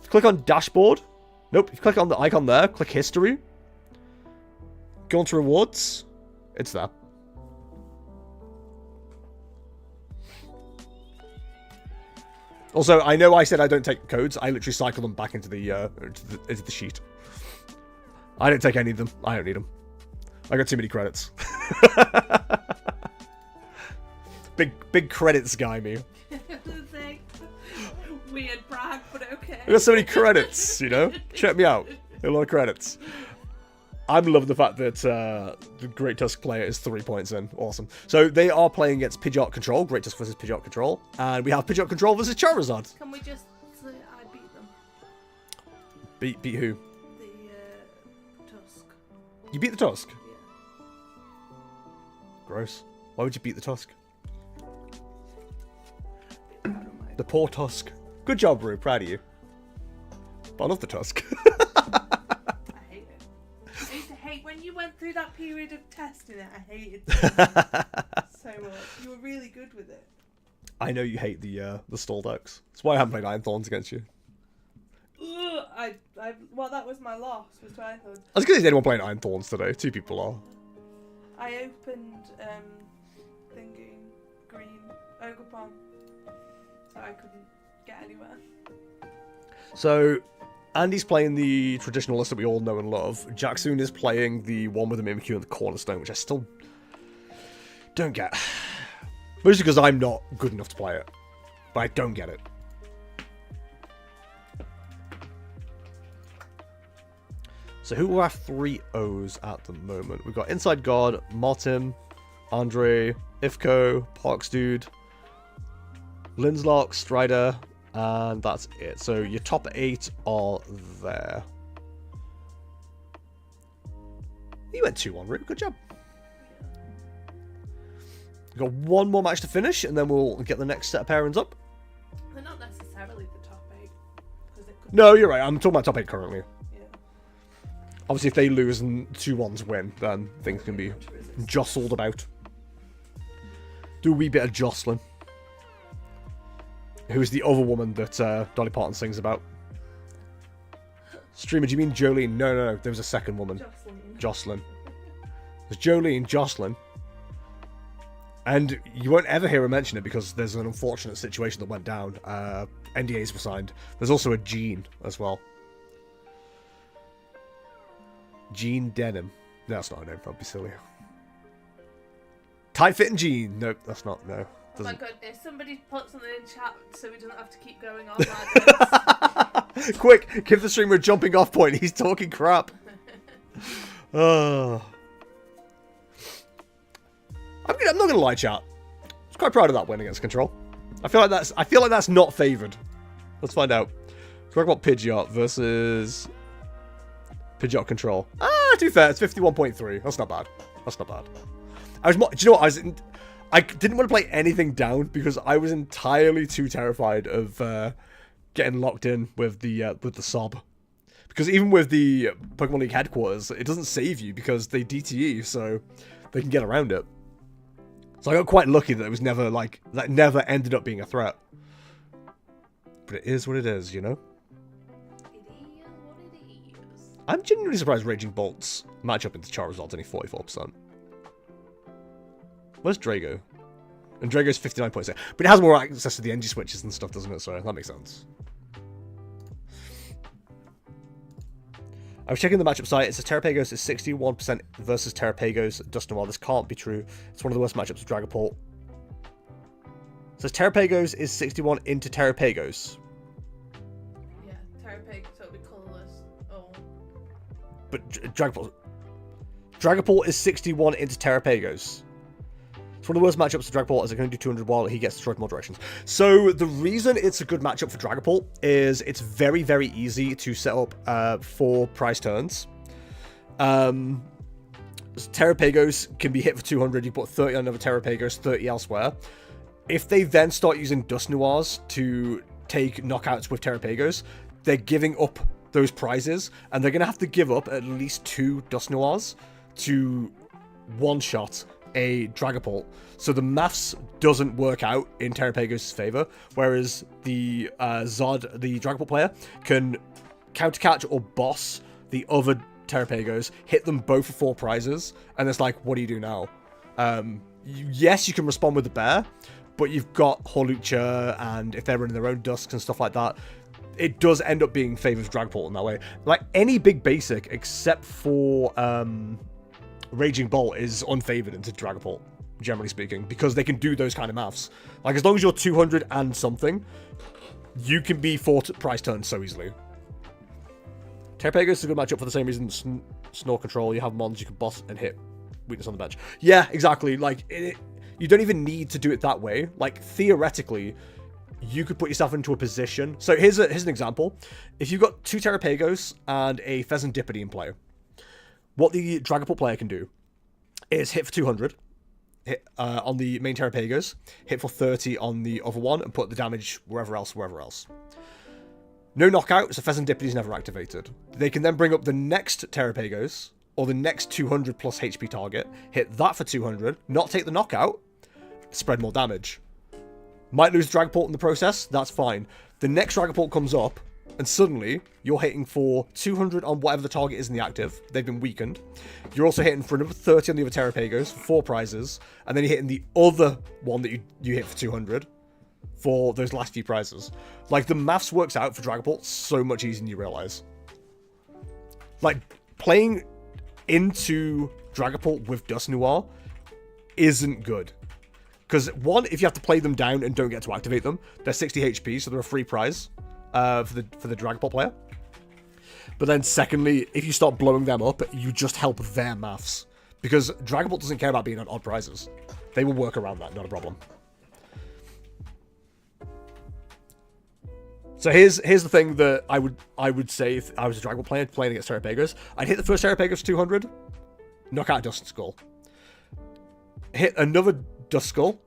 C: Click on dashboard. Nope, if you click on the icon there, click history. Go on to rewards. It's there. Also, I know I said I don't take codes. I literally cycle them back into the sheet. I don't take any of them. I don't need them. I got too many credits. big credits guy, me.
D: Weird brag, but okay.
C: I got so many credits, you know? Check me out. A lot of credits. I'm loving the fact that the Great Tusk player is 3 points in. Awesome. So they are playing against Pidgeot Control. Great Tusk versus Pidgeot Control. And we have Pidgeot Control versus Charizard.
D: Can we just say I beat them?
C: Beat who?
D: The Tusk.
C: You beat the Tusk?
D: Yeah.
C: Gross. Why would you beat the Tusk?
D: I don't know.
C: The poor Tusk. Good job, Rue. Proud of you. But I love the Tusk.
D: I hate it. I used to hate when you went through that period of testing it. I hated it so much. You were really good with it.
C: I know you hate the stall decks. That's why I haven't played Iron Thorns against you.
D: Ugh, well, that was my loss. Was to Iron Thorns.
C: I was going to say anyone playing Iron Thorns today. 2 people are.
D: I opened thinking green Ogre, so I couldn't get anywhere.
C: So, Andy's playing the traditional list that we all know and love. Jacksoon is playing the one with the Mimikyu and the Cornerstone, which I still don't get. Mostly because I'm not good enough to play it. But I don't get it. So who are our 3 O's at the moment? We've got Inside God, Martin, Andre, Ifko, Parks Dude, Linslock, Strider, and that's it. So your top 8 are there. You went 2-1, Root. Good job. We've got 1 more match to finish, and then we'll get the next set of pairings up.
D: They're not necessarily the top 8. It could
C: No, you're right. I'm talking about top 8 currently.
D: yeah.
C: Obviously, if they lose and 2 ones win, then things can be jostled about. Do a wee bit of jostling. Who's the other woman that Dolly Parton sings about? Streamer, do you mean Jolene? No. There was a second woman. Jocelyn. There's Jolene, Jocelyn. And you won't ever hear her mention it because there's an unfortunate situation that went down. NDAs were signed. There's also a Jean as well. Jean Denim. No, that's not a name. That'd be silly. Tight-fitting Jean. Nope, that's not. No.
D: Oh my goodness, somebody put something in chat so we don't have to keep going on like this.
C: Quick, give the streamer a jumping off point. He's talking crap. I'm not gonna lie, chat. I was quite proud of that win against Control. I feel like that's not favoured. Let's find out. Talk about Pidgeot versus Pidgeot Control. To be fair, it's 51.3. That's not bad. That's not bad. Do you know what? I didn't want to play anything down because I was entirely too terrified of getting locked in with the sob. Because even with the Pokemon League headquarters, it doesn't save you because they DTE, so they can get around it. So I got quite lucky that it was never that never ended up being a threat. But it is what it is, you know?
D: It is what it is.
C: I'm genuinely surprised Raging Bolt's matchup into Charizard's only 44%. Where's Drago? And Drago's 59.6. But it has more access to the energy switches and stuff, doesn't it? So that makes sense. I was checking the matchup site. It says Terrapagos is 61% versus Terrapagos Dusknoir. This can't be true. It's one of the worst matchups with Dragapult. It says Terrapagos is 61 into Terrapagos.
D: Yeah, Terrapagos, so it'll be colourless. Oh.
C: But Dragapult is 61 into Terrapagos. It's one of the worst matchups for Dragapult as it can only do 200 while he gets destroyed more directions. So the reason it's a good matchup for Dragapult is it's very, very easy to set up 4 prize turns. Terrapagos can be hit for 200. You put 30 on another Terrapagos, 30 elsewhere. If they then start using Dusknoirs to take knockouts with Terrapagos, they're giving up those prizes, and they're going to have to give up at least 2 Dusknoirs to one-shot a Dragapult. So the maths doesn't work out in Terrapagos' favor, whereas the Zod, the Dragapult player, can countercatch or boss the other Terrapagos, hit them both for 4 prizes, and it's like, what do you do now? Yes, you can respond with the bear, but you've got Hawlucha, and if they're running their own dusks and stuff like that, it does end up being favored with Dragapult in that way. Like, any big basic, except for Raging Bolt, is unfavored into Dragapult, generally speaking, because they can do those kind of maths. Like, as long as you're 200 and something, you can be 4 prize turns so easily. Terrapagos is a good matchup for the same reason. Snore control, you have mons, you can boss and hit weakness on the bench. Yeah, exactly. Like, you don't even need to do it that way. Like, theoretically, you could put yourself into a position. So here's an example. If you've got 2 Terrapagos and a Pheasantipede in play, what the Dragapult player can do is hit for 200 hit, on the main Terrapagos, hit for 30 on the other one, and put the damage wherever else. No knockout, so Pheasantipede is never activated. They can then bring up the next Terrapagos, or the next 200 plus HP target, hit that for 200, not take the knockout, spread more damage. Might lose Dragapult in the process, that's fine. The next Dragapult comes up, and suddenly, you're hitting for 200 on whatever the target is in the active. They've been weakened. You're also hitting for another 30 on the other Terrapagos for 4 prizes, and then you're hitting the other one that you hit for 200 for those last few prizes. Like, the maths works out for Dragapult so much easier than you realize. Like, playing into Dragapult with Dusknoir isn't good. Because, one, if you have to play them down and don't get to activate them, they're 60 HP, so they're a free prize for the Dragapult player. But then, secondly, if you start blowing them up, you just help their maths. Because Dragapult doesn't care about being on odd prizes. They will work around that, not a problem. So here's the thing that I would say if I was a Dragapult player playing against Terrapagos. I'd hit the first Terrapagos 200, knock out a Duskull. Hit another Duskull,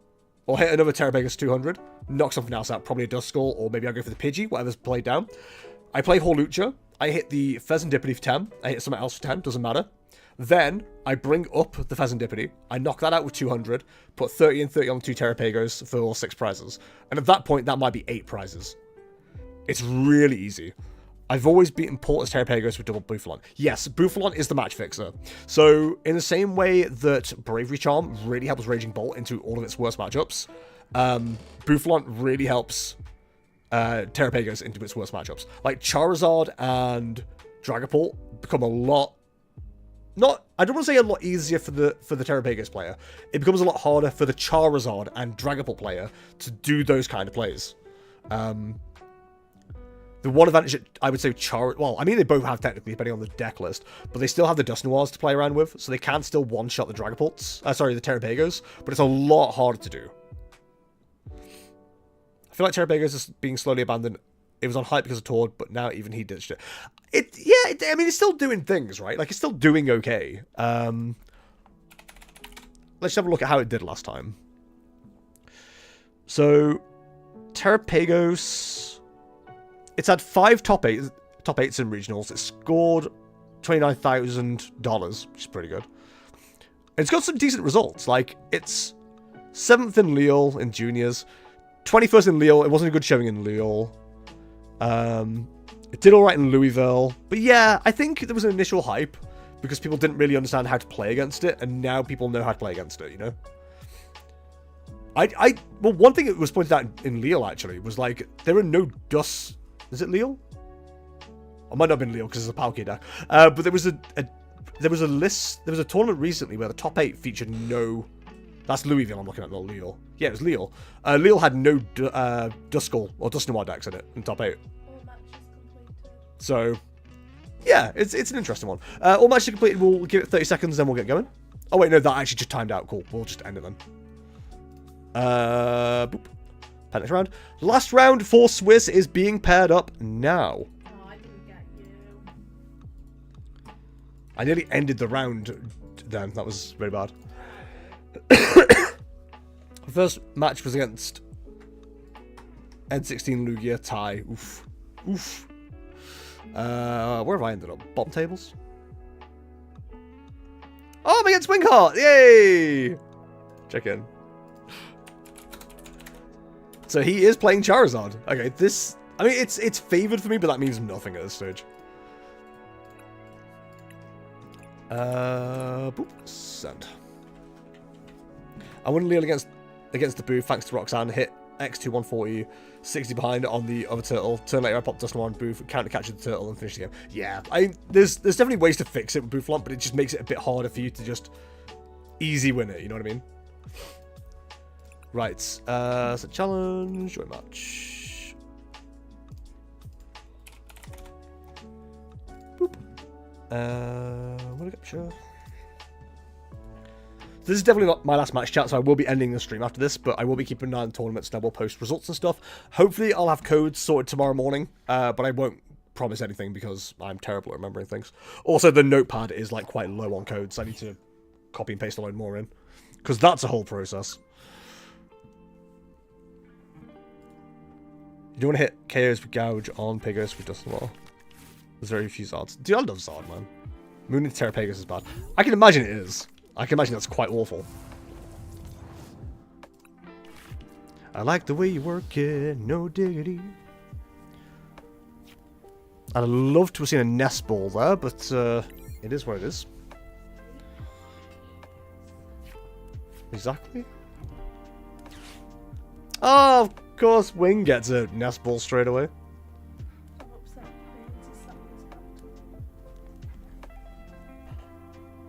C: or hit another Terrapagos 200, knock something else out, probably a Duskull, or maybe I'll go for the Pidgey, whatever's played down. I play Hawlucha, I hit the Pheasantipede for 10, I hit something else for 10, doesn't matter. Then, I bring up the Pheasantipede, I knock that out with 200, put 30 and 30 on 2 Terrapagos for 6 prizes. And at that point, that might be 8 prizes. It's really easy. I've always beaten Porter's Terrapagos with double Bouffalon. Yes, Bouffalon is the match fixer. So, in the same way that Bravery Charm really helps Raging Bolt into all of its worst matchups, Bouffalon really helps Terrapagos into its worst matchups. Like, Charizard and Dragapult become a lot... I don't want to say a lot easier for the Terrapagos player. It becomes a lot harder for the Charizard and Dragapult player to do those kind of plays. The one advantage that I would say well, I mean, they both have technically, depending on the deck list, but they still have the Dusknoirs to play around with, so they can still one-shot the Dragapults. The Terrapagos, but it's a lot harder to do. I feel like Terrapagos is being slowly abandoned. It was on hype because of Tord, but now even he ditched it. I mean, it's still doing things, right? Like, it's still doing okay. Let's have a look at how it did last time. So, Terrapagos... It's had 5 top 8s in regionals. It scored $29,000, which is pretty good. And it's got some decent results. Like, it's 7th in Leal in juniors, 21st in Leal. It wasn't a good showing in Leal. It did alright in Louisville. But yeah, I think there was an initial hype because people didn't really understand how to play against it, and now people know how to play against it, you know? Well, one thing that was pointed out in Leal, actually, was, like, there are no Dust... Is it Leal? It might not have been Leal because it's a Palkia deck. But there was a list. There was a tournament recently where the top 8 featured no. That's Louisville. I'm looking at, not Leal. Yeah, it was Leal. Leal had no Duskull or Dusknoir decks in it in top 8.
D: All matches completed.
C: So, yeah, it's an interesting one. All matches completed. We'll give it 30 seconds, then we'll get going. Oh wait, no, that actually just timed out. Cool. We'll just end it then. Boop. Next round. Last round for Swiss is being paired up now.
D: Oh, I didn't get you.
C: I nearly ended the round then. That was very bad. The first match was against N16 Lugia Tai. Oof. Oof. Where have I ended up? Bottom tables? Oh, I'm against Winkheart! Yay! Check in. So he is playing Charizard. Okay, this... I mean, it's favored for me, but that means nothing at this stage. Boop, send. I wouldn't lean against the booth thanks to Roxanne. Hit X2 140, 60 behind on the other turtle. Turn later, I pop dust on booth, counter capture the turtle, and finish the game. Yeah, there's definitely ways to fix it with booth lump, but it just makes it a bit harder for you to just easy win it. You know what I mean? Right. So challenge. Join match. Boop. What capture? This is definitely not my last match, chat, so I will be ending the stream after this, but I will be keeping an eye on tournaments and I will post results and stuff. Hopefully, I'll have codes sorted tomorrow morning, but I won't promise anything because I'm terrible at remembering things. Also, the notepad is like quite low on codes, so I need to copy and paste a load more in, because that's a whole process. You don't want to hit KOs with Gouge on Pegasus with Dust and Water. There's very few Zards. Dude, I love Zard, man. Moon into Terra Pegasus is bad. I can imagine it is. I can imagine that's quite awful. I like the way you work it, no diggity. I'd love to have seen a nest ball there, but it is what it is. Exactly. Oh, of course, Wing gets a nest ball straight away.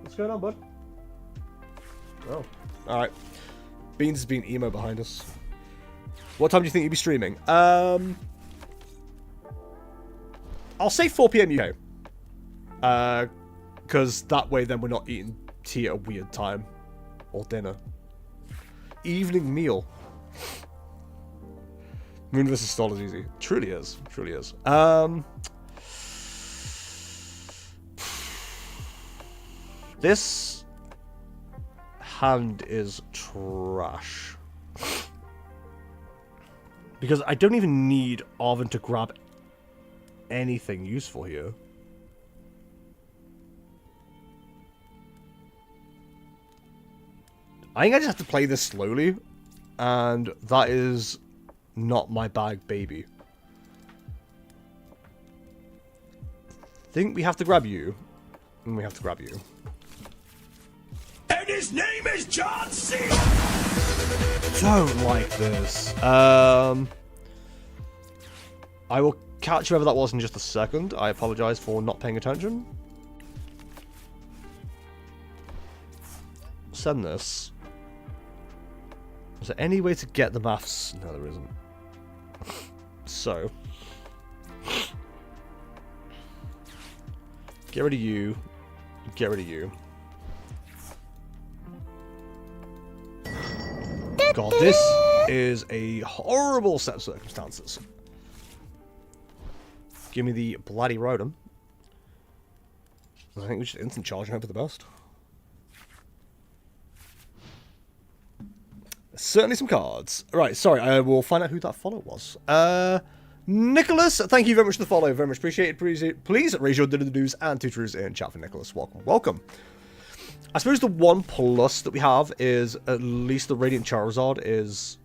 C: What's going on, bud? Oh, alright. Beans has been emo behind us. What time do you think you'll be streaming? I'll say 4 PM UK. Because that way then we're not eating tea at a weird time. Or dinner. Evening meal. Moon vs. Stall is easy. Truly is. Truly is. This hand is trash. Because I don't even need Arven to grab anything useful here. I think I just have to play this slowly, and that is not my bag, baby. Think we have to grab you, and we have to grab you.
B: And his name is John C.
C: Don't like this. I will catch whoever that was in just a second. I apologize for not paying attention. Send this. Is there any way to get the maths? No, there isn't. So. Get rid of you. Get rid of you. God, this is a horrible set of circumstances. Give me the bloody Rotom. I think we should instant charge and hope for the best. Certainly some cards. Right, sorry, I will find out who that follow was. Nicholas, thank you very much for the follow. Very much appreciated. Please raise your do-do-dos and tutors in chat for Nicholas. Welcome, welcome. I suppose the one plus that we have is at least the Radiant Charizard is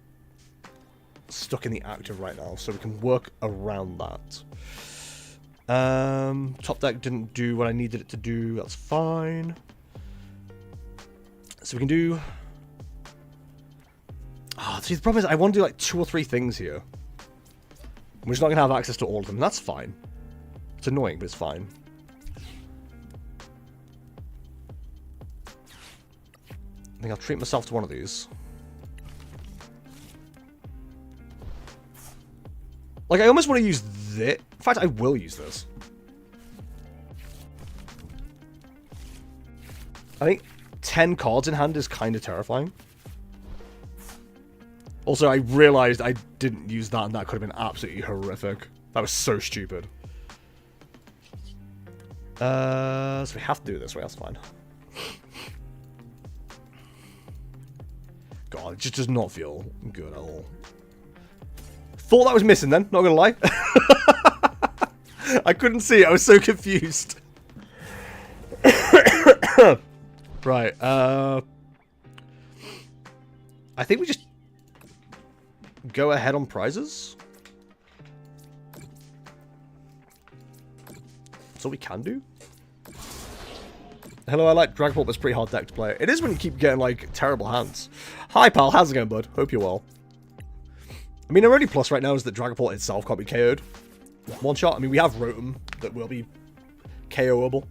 C: stuck in the active right now, so we can work around that. Top deck didn't do what I needed it to do. That's fine. So we can do... Oh, see, the problem is I want to do like 2 or 3 things here. We're just not going to have access to all of them. That's fine. It's annoying, but it's fine. I think I'll treat myself to one of these. Like, I almost want to use this. In fact, I will use this. I think 10 cards in hand is kind of terrifying. Also, I realized I didn't use that, and that could have been absolutely horrific. That was so stupid. So we have to do it this way, that's fine. God, it just does not feel good at all. Thought that was missing then, not gonna lie. I couldn't see it, I was so confused. Right, I think we just go ahead on prizes. That's all we can do. Hello, I like Dragapult, but it's pretty hard deck to play. It is when you keep getting, like, terrible hands. Hi, pal. How's it going, bud? Hope you're well. I mean, our only plus right now is that Dragapult itself can't be KO'd. One shot. I mean, we have Rotom that will be KO'able.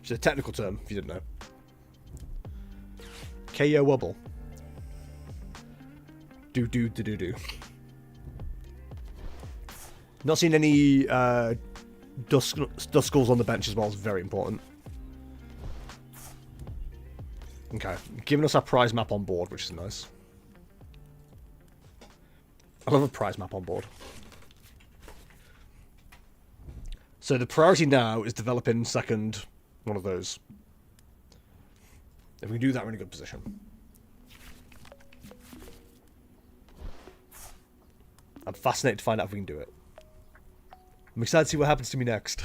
C: Which is a technical term, if you didn't know. KO'able. Do. Not seeing any Duskulls on the bench as well is very important. Okay, giving us our prize map on board, which is nice. I love a prize map on board. So the priority now is developing second one of those. If we do that, we're in a good position. I'm fascinated to find out if we can do it. I'm excited to see what happens to me next.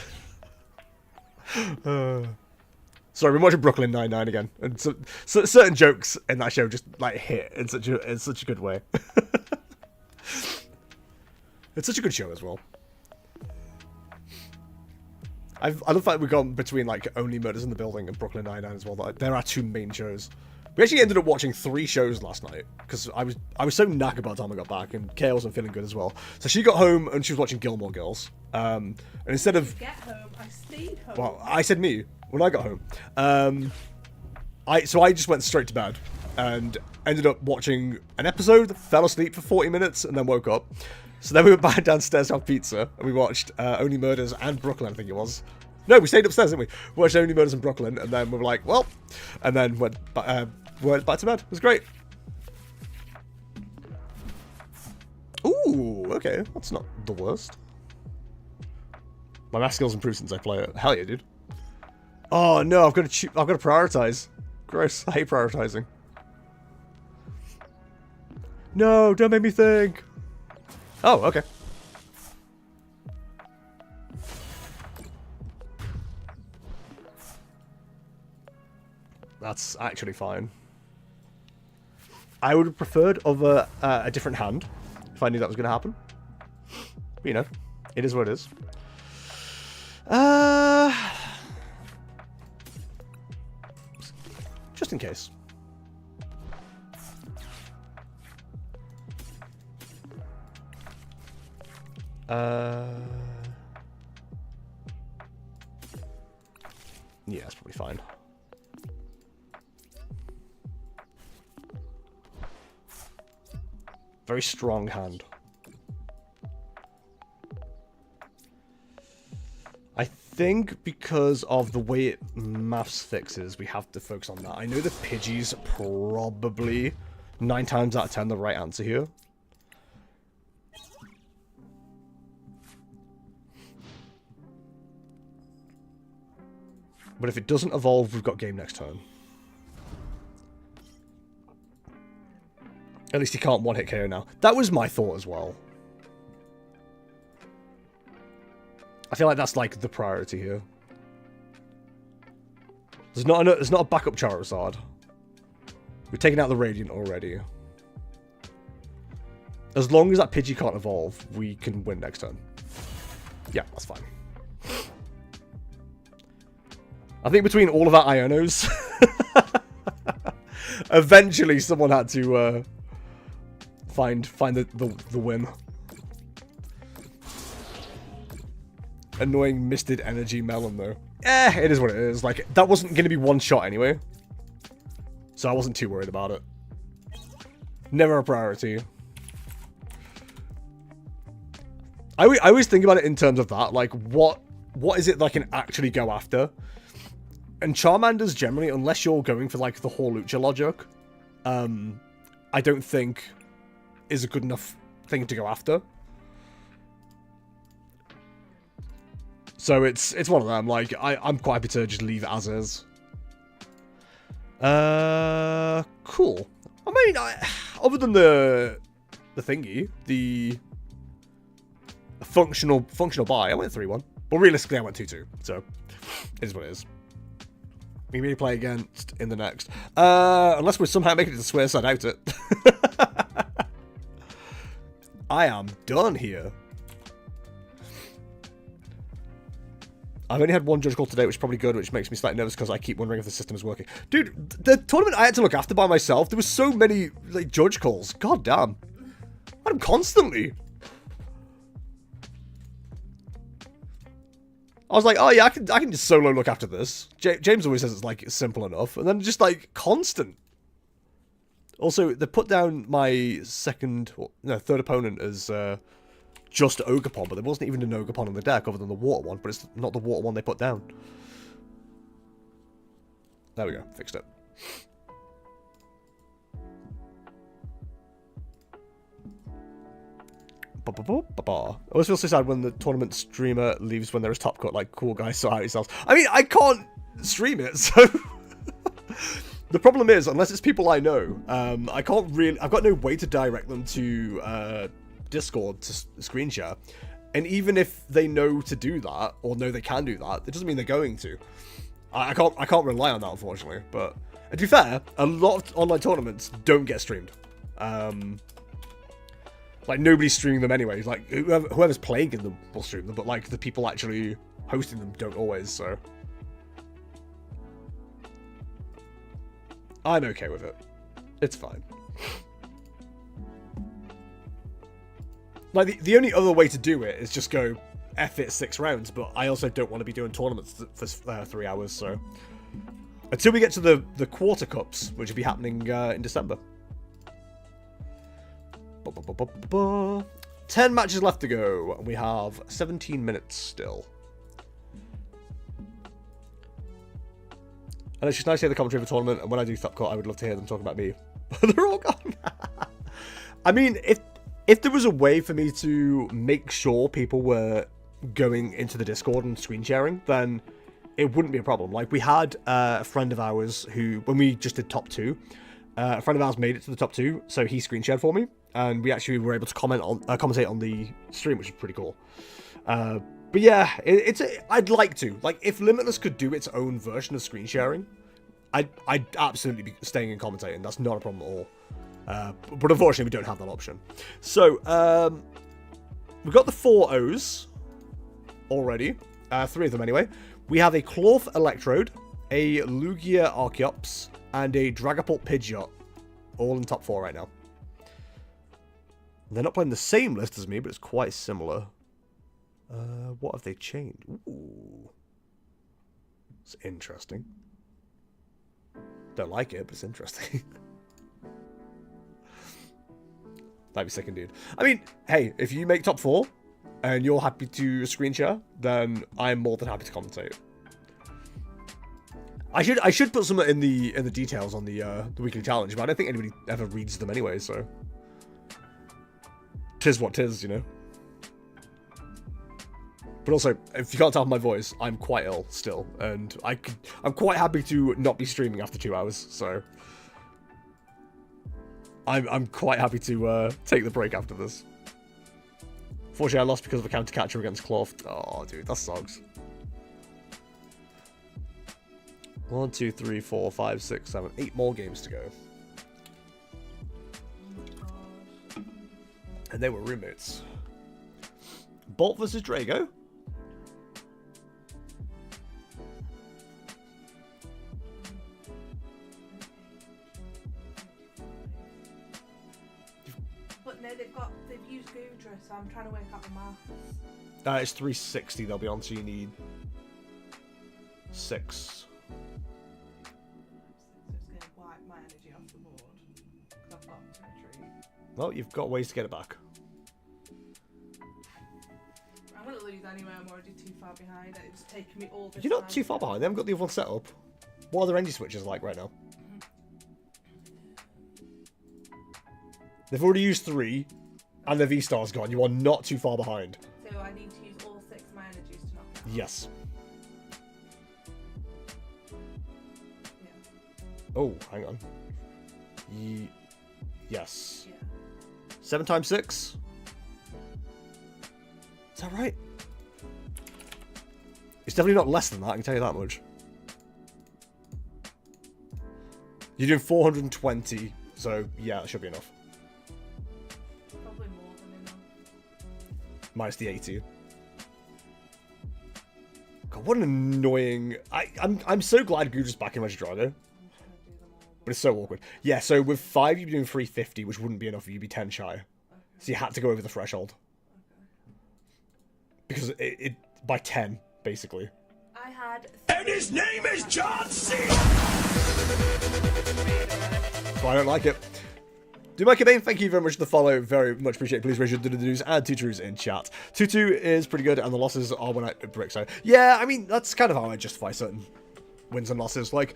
C: Sorry, we're watching Brooklyn Nine-Nine again, and so certain jokes in that show just like hit in such a good way. It's such a good show as well. I love that we've gone between like Only Murders in the Building and Brooklyn Nine-Nine as well. There are two main shows. We actually ended up watching 3 shows last night because I was so knackered by the time I got back, and Kay wasn't feeling good as well. So she got home and she was watching Gilmore Girls. And instead of
D: Get home, I stayed home.
C: well, I said me when I got home. So I just went straight to bed and ended up watching an episode, fell asleep for 40 minutes, and then woke up. So then we went back downstairs to have pizza, and we watched Only Murders and Brooklyn, I think it was. No, we stayed upstairs, didn't we? We watched Only Murders in Brooklyn, and then we were like, well, and then went back to bed. It was great. Ooh, okay, that's not the worst. My math skills improved since I play it. Hell yeah, dude. Oh no, I've got to prioritize. Gross. I hate prioritizing. No, don't make me think. Oh, okay. That's actually fine. I would have preferred over a different hand if I knew that was going to happen. But, you know, it is what it is. Just in case. Yeah, that's probably fine. Very strong hand. I think because of the way it maths fixes, we have to focus on that. I know the Pidgey's probably 9 times out of 10 the right answer here. But if it doesn't evolve, we've got game next turn. At least he can't one-hit KO now. That was my thought as well. I feel like that's like the priority here. There's not a backup Charizard. We've taken out the Radiant already. As long as that Pidgey can't evolve, we can win next turn. Yeah, that's fine. I think between all of our Ionos, eventually someone had to find the win. Annoying misted energy melon though. It is what it is. Like, that wasn't going to be one shot anyway. So I wasn't too worried about it. Never a priority. I always think about it in terms of that. Like, what is it that I can actually go after? And Charmander's generally, unless you're going for, like, the Hawlucha logic, I don't think is a good enough thing to go after. So it's one of them. Like, I'm quite happy to just leave it as is. Cool. I mean, other than the thingy, the functional buy, I went 3-1. But realistically, I went 2-2. So, it is what it is. We may play against in the next. Unless we're somehow making it to Swear, so I doubt it. I am done here. I've only had one judge call today, which is probably good, which makes me slightly nervous because I keep wondering if the system is working. Dude, the tournament I had to look after by myself, there was so many like judge calls. God damn. I had them constantly. I was like, oh yeah, I can just solo look after this. James always says it's like simple enough, and then just like constant. Also, they put down my third opponent as just Ogapon, but there wasn't even an Ogapon in the deck other than the water one, but it's not the water one they put down. There we go, fixed it. I always feel so sad when the tournament streamer leaves when there is top cut, like, cool guys, sort out yourselves. I mean, I can't stream it, so... The problem is, unless it's people I know, I can't really... I've got no way to direct them to Discord to screen share. And even if they know to do that, or know they can do that, it doesn't mean they're going to. I can't rely on that, unfortunately. But, to be fair, a lot of online tournaments don't get streamed. Like, nobody's streaming them anyway. Like, whoever's playing in them will stream them, but, like, the people actually hosting them don't always, so... I'm okay with it. It's fine. Like, the only other way to do it is just go F it 6 rounds, but I also don't want to be doing tournaments for 3 hours, so... Until we get to the quarter cups, which will be happening in December. 10 matches left to go. We have 17 minutes still. And it's just nice to hear the commentary of the tournament, and when I do top cut, I would love to hear them talking about me. They're all gone. I mean, if there was a way for me to make sure people were going into the Discord and screen sharing, then it wouldn't be a problem. Like, we had a friend of ours who, when we just did top 2, a friend of ours made it to the top 2, so he screen shared for me, and we actually were able to commentate on the stream, which is pretty cool. But yeah, I'd like to. Like, if Limitless could do its own version of screen sharing, I'd absolutely be staying and commentating. That's not a problem at all. But unfortunately, we don't have that option. So, we've got the 4 O's already. 3 of them anyway. We have a Cloth Electrode, a Lugia Archeops, and a Dragapult Pidgeot. All in top 4 right now. They're not playing the same list as me, but it's quite similar. What have they changed? Ooh. It's interesting. Don't like it, but it's interesting. That'd be sick indeed. I mean, hey, if you make top 4 and you're happy to screen share, then I'm more than happy to commentate. I should put some in the details on the weekly challenge, but I don't think anybody ever reads them anyway, so tis what tis, you know. But also, if you can't tell from my voice, I'm quite ill still, and I'm quite happy to not be streaming after 2 hours, so I'm quite happy to take the break after this. Fortunately, I lost because of a counter catcher against Cloth. Oh, dude, that sucks. 1, 2, 3, 4, 5, 6, 7, 8 more games to go. And they were roommates. Bolt versus Drago.
D: But no, they've used Gudra, so I'm trying to work out the maths.
C: It's 360 they'll be on, so you need 6.
D: So it's going to wipe my energy off the board. Because I've got to retreat.
C: Well, you've got ways to get it back.
D: I'm going to lose anyway, I'm already too far behind. It's taken me all this
C: You're not
D: time
C: too far behind. They haven't got the other one set up. What are their energy switches like right now? They've already used 3, and their V-Star's gone. You are not too far behind.
D: So I need to use all 6 of my energies to knock it out.
C: Yes.
D: Yeah.
C: Oh, hang on. Yes.
D: Yeah.
C: 7 times 6? Is that right? It's definitely not less than that, I can tell you that much. You're doing 420, so yeah, that should be enough.
D: Probably more than enough.
C: Minus the 80. God, what an annoying... I'm so glad Gudra's back in Regidrago. But it's so awkward. Yeah, so with 5, you'd be doing 350, which wouldn't be enough. You'd be 10 shy. So you had to go over the threshold. Because it by 10, basically.
D: I had.
B: And his name is John C.
C: That's why I don't like it. Do Mike Bane, thank you very much for the follow. Very much appreciate it. Please raise your do-do-dos and tutus in chat. 2-2 is pretty good, and the losses are when I brick. So yeah, I mean, that's kind of how I justify certain wins and losses. Like,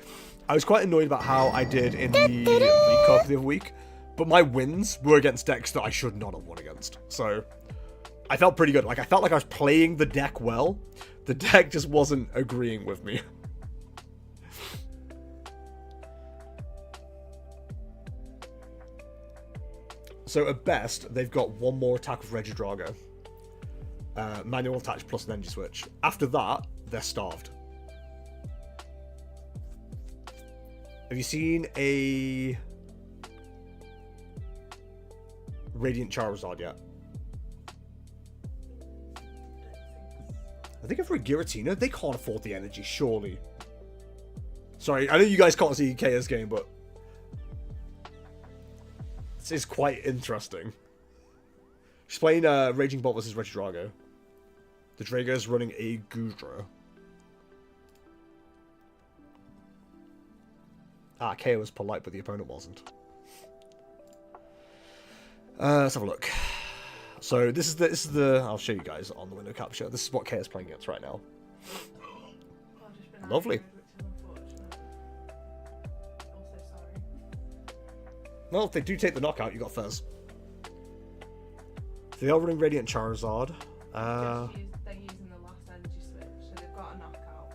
C: I was quite annoyed about how I did in the League Cup the other week, but my wins were against decks that I should not have won against. So I felt pretty good. Like, I felt like I was playing the deck well. The deck just wasn't agreeing with me. So at best, they've got one more attack with Regidrago. Manual attach plus an energy switch. After that, they're starved. Have you seen a Radiant Charizard yet? I think for a Giratina, they can't afford the energy, surely. Sorry, I know you guys can't see Kaya's game, but this is quite interesting. She's playing Raging Bolt versus Regidrago. The Drago's running a Gudra. Ah, Kaya was polite, but the opponent wasn't. Let's have a look. So this is the. I'll show you guys on the window capture. This is what Kaya's playing against right now. Lovely. Well, if they do take the knockout, you got Fez. So they are running Radiant Charizard.
D: They're using the last energy switch, so they've got a knockout.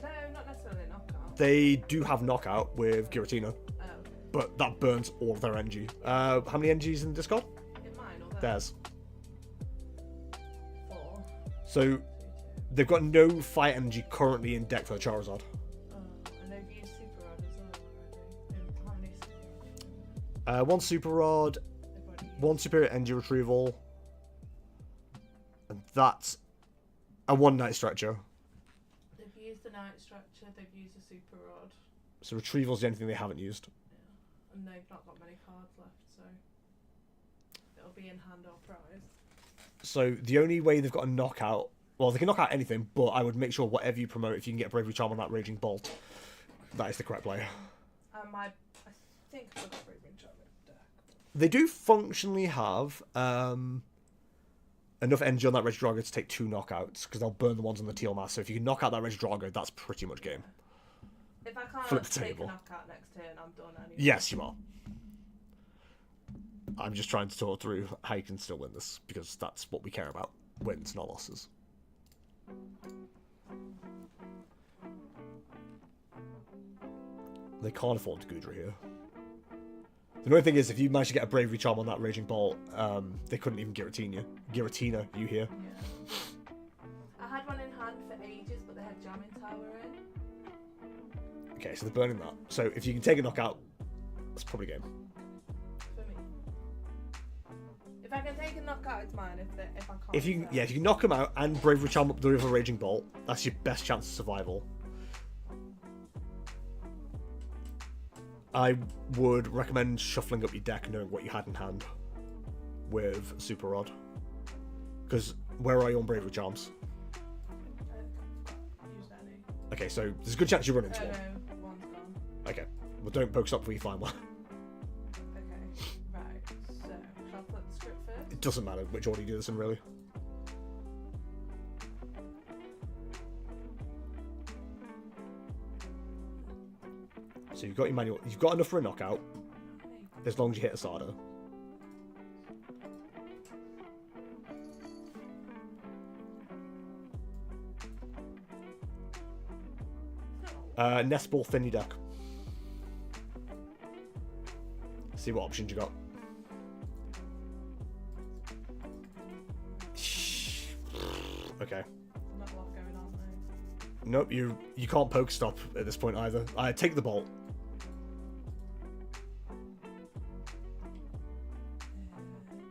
D: No, not necessarily a knockout.
C: They do have knockout with Giratina,
D: Oh.
C: but that burns all of their energy. How many energies in Discord?
D: In mine or
C: Theirs.
D: 4.
C: So they've got no fight energy currently in deck for the Charizard.
D: Oh, and they've used Super Rod as well already. How many Super Rods?
C: One Super Rod,
D: They've already used.
C: one Superior Energy Retrieval, and that's a one Night Stretcher.
D: They've used the Night Structure, they've used the Super Rod.
C: So Retrieval's the only thing they haven't used.
D: Yeah. And they've not got many cards left, so it'll be in hand or prize.
C: So the only way they've got a knockout, well, they can knock out anything, but I would make sure whatever you promote, if you can get Bravery Charm on that Raging Bolt, that is the correct play.
D: I think I've got Bravery Charm in deck.
C: They do functionally have enough energy on that Regidrago to take 2 knockouts, because they'll burn the ones on the teal mass. So if you can knock out that Regidrago, that's pretty much game.
D: If I can't
C: Flip the
D: take
C: table.
D: a knockout next turn, I'm done anyway.
C: Yes, you are. I'm just trying to talk through how you can still win this, because that's what we care about. Wins, not losses. They can't afford Gudra here. The only thing is, if you manage to get a Bravery Charm on that Raging Bolt, they couldn't even Giratina you here.
D: Yeah. I had one in hand for ages, but they had Jamming Tower in.
C: Okay, so they're burning that. So if you can take a knockout, that's probably game.
D: For me. If I can take a knockout, it's mine. If I can't.
C: If you
D: then-
C: if you can knock them out and Bravery Charm up the other Raging Bolt, that's your best chance of survival. I would recommend shuffling up your deck, knowing what you had in hand with Super Rod. Because where are you on Bravery Charms?
D: Use any.
C: Okay, so there's a good chance you run into
D: Oh
C: one.
D: no, one's gone.
C: Okay, well don't poke up before you find one.
D: Okay, right. So, shall I flip the script first?
C: It doesn't matter which order you do this in, really. So you've got your manual. You've got enough for a knockout, as long as you hit a Sada. Nest Ball thin your deck. See what options you got. Okay.
D: Not a lot going on though.
C: Nope, you can't poke stop at this point either. Take the bolt.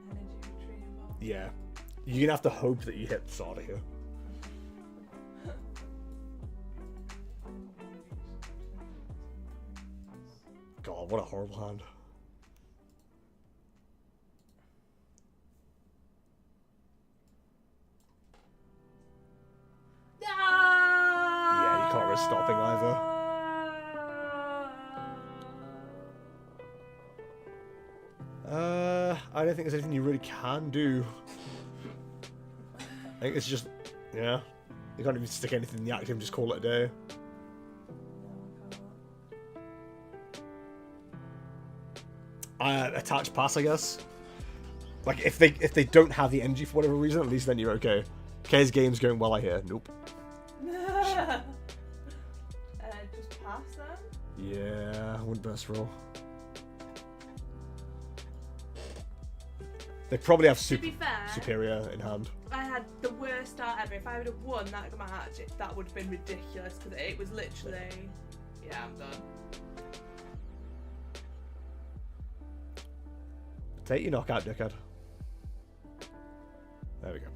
D: Energy retrieval.
C: Yeah. You're gonna have to hope that you hit Sada here. what a horrible hand. Yeah, you can't risk stopping either. I don't think there's anything you really can do. I think it's just, yeah. You can't even stick anything in the active and just call it a day. Attach pass, I guess. Like if they don't have the energy for whatever reason, at least then you're okay. Kay's game's going well, I hear. Nope.
D: Just pass them?
C: Yeah, I wouldn't burst roll. They probably have
D: To be fair,
C: superior in hand.
D: I had the worst start ever. If I would have won that match, that would have been ridiculous because it was literally, yeah, I'm done.
C: Take your knockout, dickhead. There we go.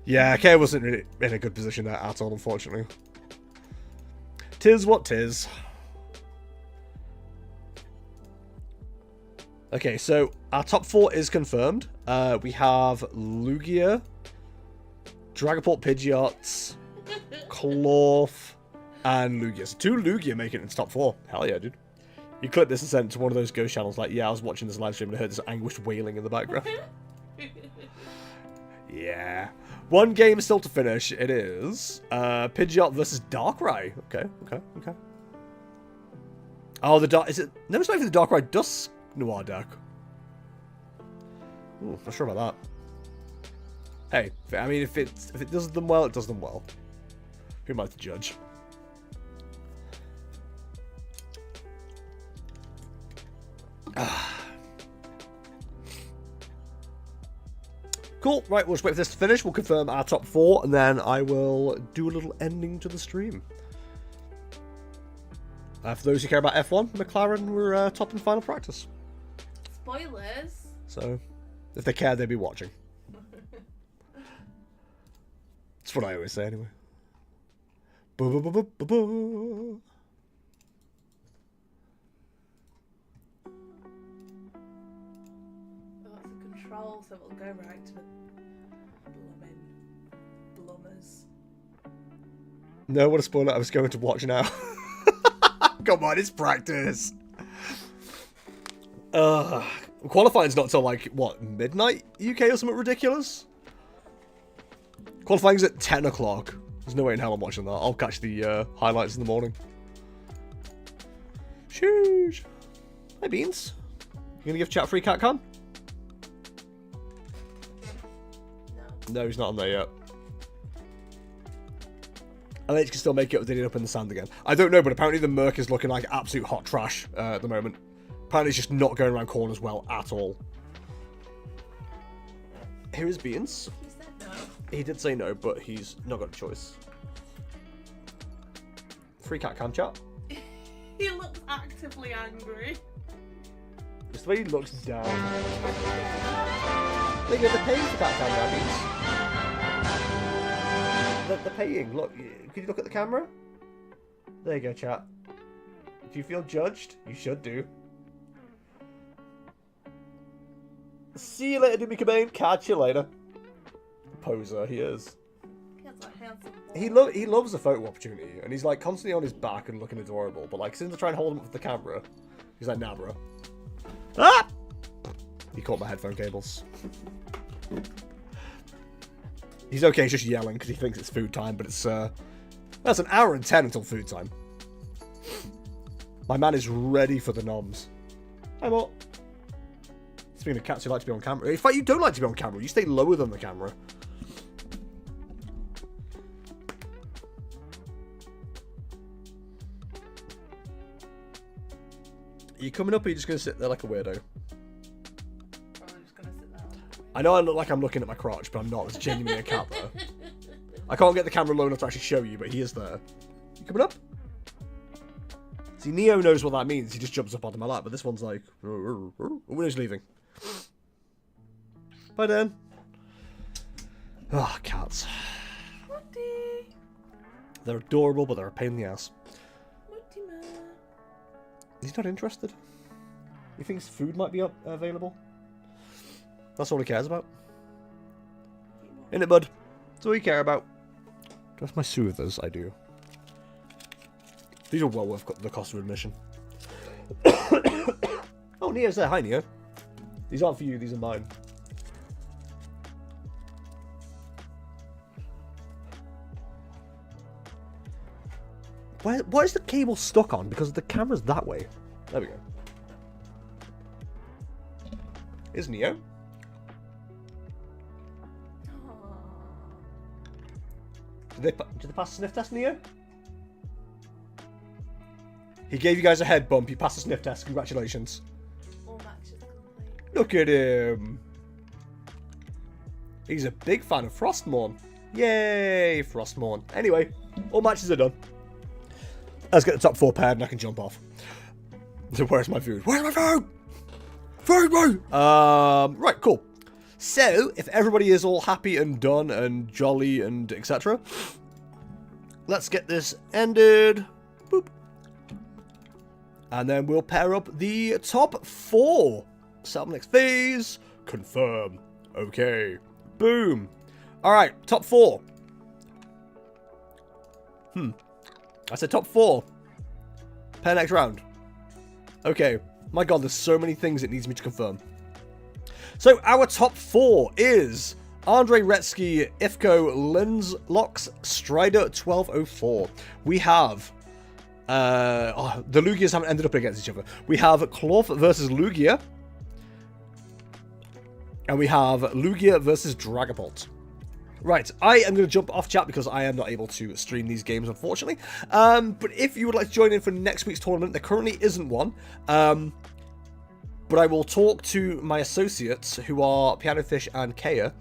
C: Yeah, Kay wasn't really in a good position there at all, unfortunately. Tis what tis. Okay, so our top 4 is confirmed. We have Lugia, Dragapult, Pidgeots, Clorf, and Lugia. So 2 Lugia making it into top 4. Hell yeah, dude. You click this and send it to one of those ghost channels like, yeah, I was watching this live stream and I heard this anguished wailing in the background. Yeah. 1 game still to finish. It is Pidgeot versus Darkrai. Okay. Oh, the Dark... Is it... No, it's not even the Darkrai Dusk Noir deck. Ooh, not sure about that. Hey, I mean, if it does them well, it does them well. Who am I to judge? Cool, right, we'll just wait for this to finish. We'll confirm our top 4, and then I will do a little ending to the stream. For those who care about F1, McLaren were top in final practice.
D: Spoilers.
C: So, if they care, they'd be watching. That's what I always say, anyway. Ba-ba-ba-ba-ba-ba.
D: Control, so it'll go right to the blooming blummers.
C: No, what a spoiler. I was going to watch now. Come on, it's practice. Qualifying's not till like, what, midnight UK or something ridiculous? Qualifying's at 10 o'clock. There's no way in hell I'm watching that. I'll catch the highlights in the morning. Sheesh. Hi, Beans. You gonna give chat free cat con? No, he's not on there yet. LH can still make it digging up in the sand again. I don't know, but apparently the Merc is looking like absolute hot trash at the moment. Apparently it's just not going around corners well at all. Here is Beans.
D: He said no.
C: He did say no, but he's not got a choice. Free cat cam chat.
D: He looks actively angry.
C: Just the way he looks down. Look at the paying for cat cam now, Beans. The paying. Look, can you look at the camera? There you go, chat. Do you feel judged? You should do. See you later, Dibby Cabane. Catch you later. Poser, he is.
D: He has a handsome boy.
C: He loves the photo opportunity, and he's like constantly on his back and looking adorable. But like, since I try and hold him up with the camera, he's like, nah, bro. Ah! He caught my headphone cables. He's okay, he's just yelling because he thinks it's food time, but it's that's an hour and 10 until food time. My man is ready for the noms. Hi, Mort. Speaking of cats who like to be on camera. In fact, you don't like to be on camera. You stay lower than the camera. Are you coming up or are you just going to sit there like a weirdo?
D: Probably just gonna sit there.
C: I know I look like I'm looking at my crotch, but I'm not. It's genuinely a cat there. I can't get the camera low enough to actually show you, but he is there. You coming up? See, Neo knows what that means. He just jumps up onto my lap, but this one's like... When he's leaving. Bye, Dan. Ah, oh, cats.
D: Woody.
C: They're adorable, but they're a pain in the ass.
D: Woody man.
C: He's not interested. He thinks food might be available. That's all he cares about. Isn't it, bud? That's all you care about. That's my soothers, I do. These are well worth the cost of admission. Oh, Neo's there. Hi, Neo. These aren't for you, these are mine. Why is the cable stuck on? Because the camera's that way. There we go. Is Neo? Did they pass the sniff test, Neo? He gave you guys a head bump. He passed the sniff test. Congratulations.
D: All matches complete.
C: Look at him. He's a big fan of Frostmourne. Yay, Frostmourne. Anyway, all matches are done. Let's get the top 4 paired and I can jump off. So where's my food? Where's my food? Food, me! Right, cool. So, if everybody is all happy and done and jolly and etc., let's get this ended. Boop. And then we'll pair up the top 4. Set up next phase. Confirm. Okay. Boom. Alright, top 4. I said top 4. Pair next round. Okay. My god, there's so many things it needs me to confirm. So, our top 4 is Andre Retsky, Ifko, Linzlox, Strider 1204. We have... the Lugias haven't ended up against each other. We have Cloth versus Lugia. And we have Lugia versus Dragapult. Right, I am going to jump off chat because I am not able to stream these games, unfortunately. But if you would like to join in for next week's tournament, there currently isn't one. But I will talk to my associates, who are Pianofish and Kea,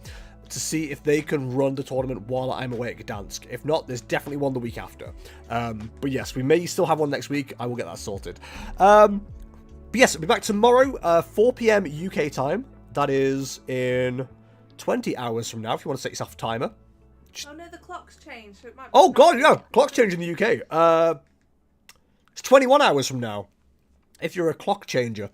C: to see if they can run the tournament while I'm away at Gdansk. If not, there's definitely one the week after. But yes, we may still have one next week. I will get that sorted. But yes, I'll be back tomorrow, 4 PM UK time. That is in 20 hours from now, if you want to set yourself a timer.
D: Oh no, the clock's changed, so it might be...
C: Oh god, yeah, clock's changed in the UK. It's 21 hours from now, if you're a clock changer.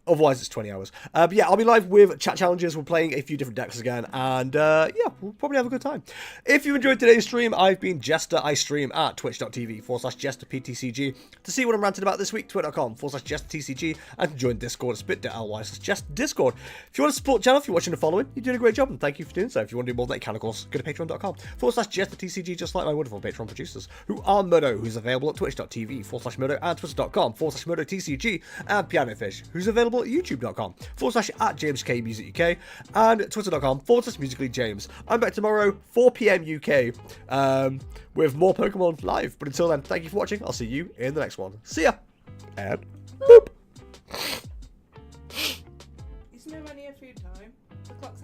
C: Otherwise, it's 20 hours. But yeah, I'll be live with chat challenges. We're playing a few different decks again. And yeah, we'll probably have a good time. If you enjoyed today's stream, I've been Jester. I stream at twitch.tv/JesterPTCG. To see what I'm ranting about this week, twitter.com/JesterTCG. And to join Discord, spit.ly/JesterDiscord. If you want to support the channel, if you're watching and following, you're doing a great job. And thank you for doing so. If you want to do more than that, you can, of course, go to patreon.com/JesterTCG, just like my wonderful Patreon producers, who are Modo, who's available at twitch.tv/Modo, and twitter.com/ModoTCG, and Pianofish, who's available at youtube.com/@JamesKMusicUK, and twitter.com/MusicallyJames. I'm back tomorrow, 4 PM UK, with more Pokemon live. But until then, thank you for watching. I'll see you in the next one. See ya! And boop!
D: It's nowhere near food time. The clock's